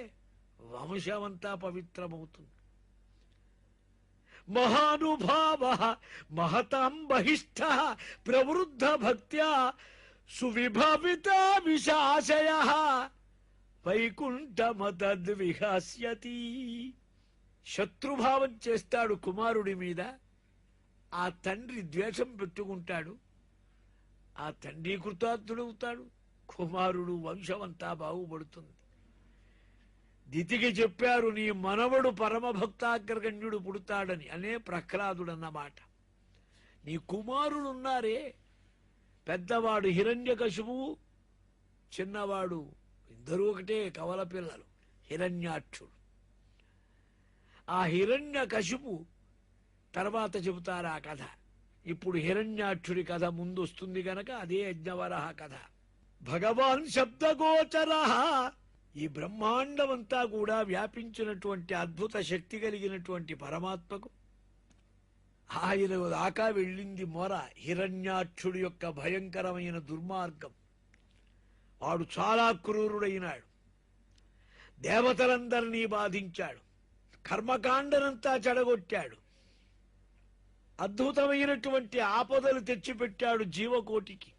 వంశమంతా పవిత్రమవుతుంది. మహానుభావ మహతాం బహిష్ఠ ప్రవృద్ధ భక్త్యా సువిభవిత విశాశయ వైకుంఠమతద్విహాస్యతి. శత్రుభావం చేస్తాడు కుమారుడి మీద, ఆ తండ్రి ద్వేషం పెట్టుకుంటాడు, ఆ తండ్రి కృతార్థుడవుతాడు, కుమారుడు వంశమంతా బాగుపడుతుంది. దితికి చెప్పారు, నీ మనవడు పరమభక్తాగ్రగణ్యుడు పుడతాడని. అనే ప్రహ్లాదుడన్నమాట. నీ కుమారులున్నారే, పెద్దవాడు హిరణ్యకశిపువు, చిన్నవాడు, ఇద్దరు ఒకటే కవల పిల్లలు, హిరణ్యాక్షుడు. ఆ హిరణ్యకశిపు తర్వాత చెబుతారు ఆ కథ. ఇప్పుడు హిరణ్యాక్షుడి కథ ముందు వస్తుంది గనక అదే యజ్ఞవరహ కథ. భగవాన్ శబ్దగోచర, ఈ బ్రహ్మాండమంతా కూడా వ్యాపించినటువంటి అద్భుత శక్తి కలిగినటువంటి పరమాత్మకు ఆయన దాకా వెళ్ళింది మొర. హిరణ్యాక్షుడి యొక్క భయంకరమైన దుర్మార్గం. వాడు చాలా క్రూరుడైనాడు, దేవతలందరినీ బాధించాడు, కర్మకాండనంతా చెడగొట్టాడు, అద్భుతమైనటువంటి ఆపదలు తెచ్చిపెట్టాడు జీవకోటికి.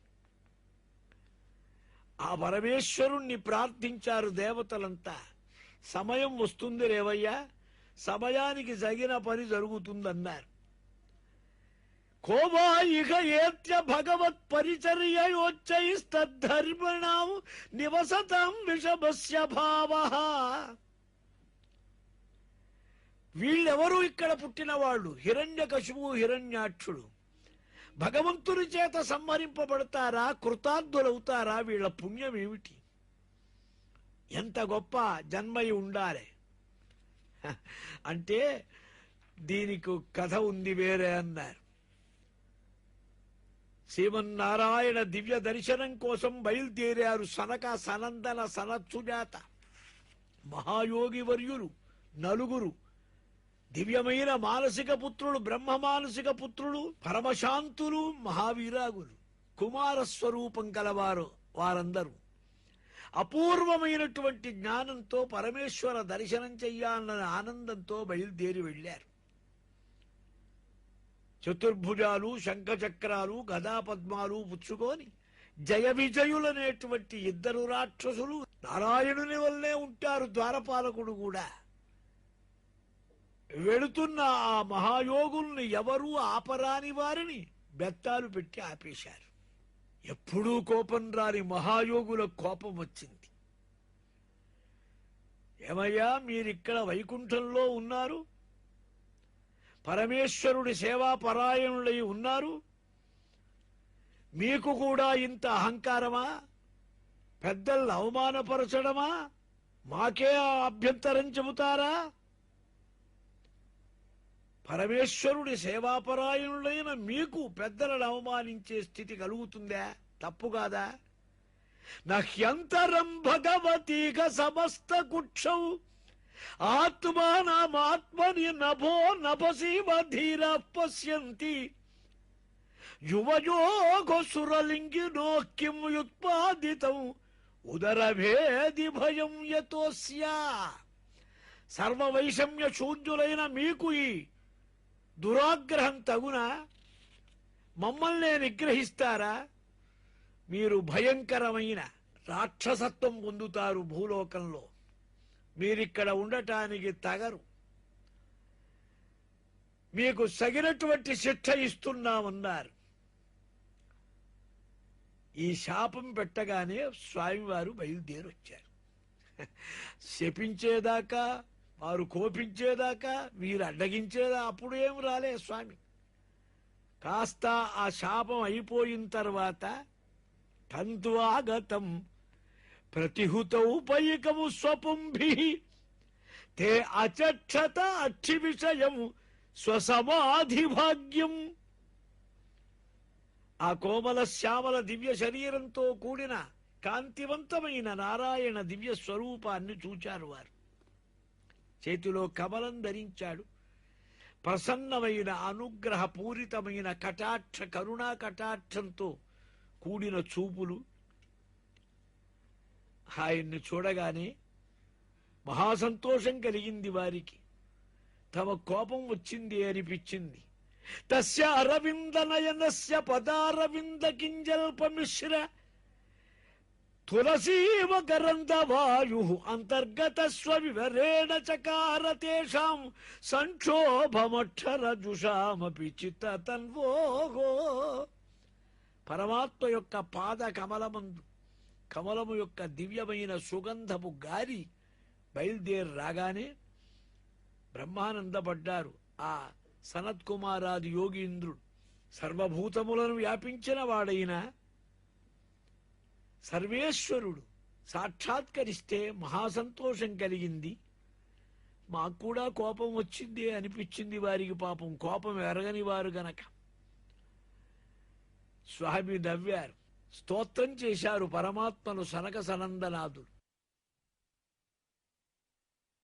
ఆ పరమేశ్వరుణ్ణి ప్రార్థించారు దేవతలంతా. సమయం వస్తుంది రేవయ్యా, సమయానికి తగిన పని జరుగుతుందన్నారు. కోవా ఇక ఏత్య భగవత్ పరిచర్యయోచ్చైస్తద్ధర్మణాం నివసతాం విషభస్య భావః. వీళ్ళెవరూ ఇక్కడ పుట్టిన వాళ్ళు, హిరణ్యకశిపువు హిరణ్యాక్షుడు. భగవంతుని చేత సంహరింపబడతారా, కృతార్థులవుతారా? వీళ్ళ పుణ్యం ఏమిటి? ఎంత గొప్ప జన్మయి ఉండాలి అంటే దీనికి కథ ఉంది వేరే అన్నారు. శ్రీమన్నారాయణ దివ్య దర్శనం కోసం బయలుదేరారు సనక సనందన సనత్సుజాత మహాయోగి వర్యులు నలుగురు. దివ్యమైన మానసిక పుత్రులు, బ్రహ్మ మానసిక పుత్రులు, పరమశాంతులు, మహావీరాగులు, కుమారస్వరూపం కలవారు. వారందరూ అపూర్వమైనటువంటి జ్ఞానంతో పరమేశ్వర దర్శనం చెయ్యాలన్న ఆనందంతో బయలుదేరి వెళ్ళారు. చతుర్భుజాలు, శంఖచక్రాలు, గదాపద్మాలు పుచ్చుకొని జయ విజయులనేటువంటి ఇద్దరు రాక్షసులు, నారాయణుని వల్లే ఉంటారు ద్వారపాలకుడు కూడా, వెళుతున్న ఆ మహాయోగుల్ని ఎవరూ ఆపరాని వారిని బెత్తాలు పెట్టి ఆపేశారు. ఎప్పుడూ కోపం రాని మహాయోగుల కోపం వచ్చింది. ఏమయ్యా, మీరిక్కడ వైకుంఠంలో ఉన్నారు, పరమేశ్వరుడి సేవాపరాయణులై ఉన్నారు, మీకు కూడా ఇంత అహంకారమా? పెద్దలను అవమానపరచడమా? మాకే అభ్యంతరం చెబుతారా? పరమేశ్వరుడి సేవాపరాయణులైన మీకు పెద్దలను అవమానించే స్థితి కలుగుతుందా? తప్పు కాదా? నహ్యంతరం భగవతీక సమస్త కుక్షౌ ఆత్మానామాత్మని నభో నభసీవ ధీర పశ్యంతి యువయోగో సురలింగినో కిం యుత్పాదితం ఉదరభేది భయం యతోస్యా. సర్వవైషమ్య శూన్యులైన మీకు ఈ దురాగ్రహం తగునా? మమ్మల్నే నిగ్రహిస్తారా? మీరు భయంకరమైన రాక్షసత్వం పొందుతారు భూలోకంలో, మీరిక్కడ ఉండటానికి తగరు, మీకు సగినటువంటి శిక్ష ఇస్తున్నామన్నారు. ఈ శాపం పెట్టగానే స్వామివారు బయలుదేరొచ్చారు. శపించేదాకా, వారు కోపించేదాకా, వీరు అడ్డగించేదా అప్పుడు ఏం రాలే స్వామి. కాస్త ఆ శాపం అయిపోయిన తర్వాత తంత్వాగతం ప్రతిహుతౌ పైకము స్వపుంభి తే అచక్షత అక్షి విషయం స్వసమాధి భాగ్యం. ఆ కోమల శ్యామల దివ్య శరీరంతో కూడిన కాంతివంతమైన నారాయణ దివ్య స్వరూపాన్ని చూచారు వారు. చేతిలో కమలం ధరించాడు. ప్రసన్నమైన అనుగ్రహ పూరితమైన కటాక్ష కరుణా కటాక్షంతో కూడిన చూపులు. ఆయన్ని చూడగానే మహాసంతోషం కలిగింది వారికి. తమ కోపం వచ్చింది అనిపించింది. తస్య అరవింద నయనస్య పదారవింద కింజల్పమిశ్ర తులసీవ గరంధ వాయు అంతర్గత స్వవివరేణ చకార తేషాం సంక్షోభమక్షర జుషామపి చిత్త తన్వోగో. పరమాత్మ యొక్క పాద కమలమందు కమలము యొక్క దివ్యమైన సుగంధము గారి బయలుదేరి రాగానే బ్రహ్మానందపడ్డారు ఆ సనత్ కుమారాది యోగీంద్రుడు. సర్వభూతములను వ్యాపించిన వాడైన సర్వేశ్వరుడు సాక్షాత్కరిస్తే మహాసంతోషం కలిగింది. మాకు కూడా కోపం వచ్చింది అనిపించింది వారికి. పాపం కోపం ఎరగని వారు గనక స్వామి నవ్వారు, స్తోత్రం చేశారు పరమాత్మను సనక సనందనాథుడు.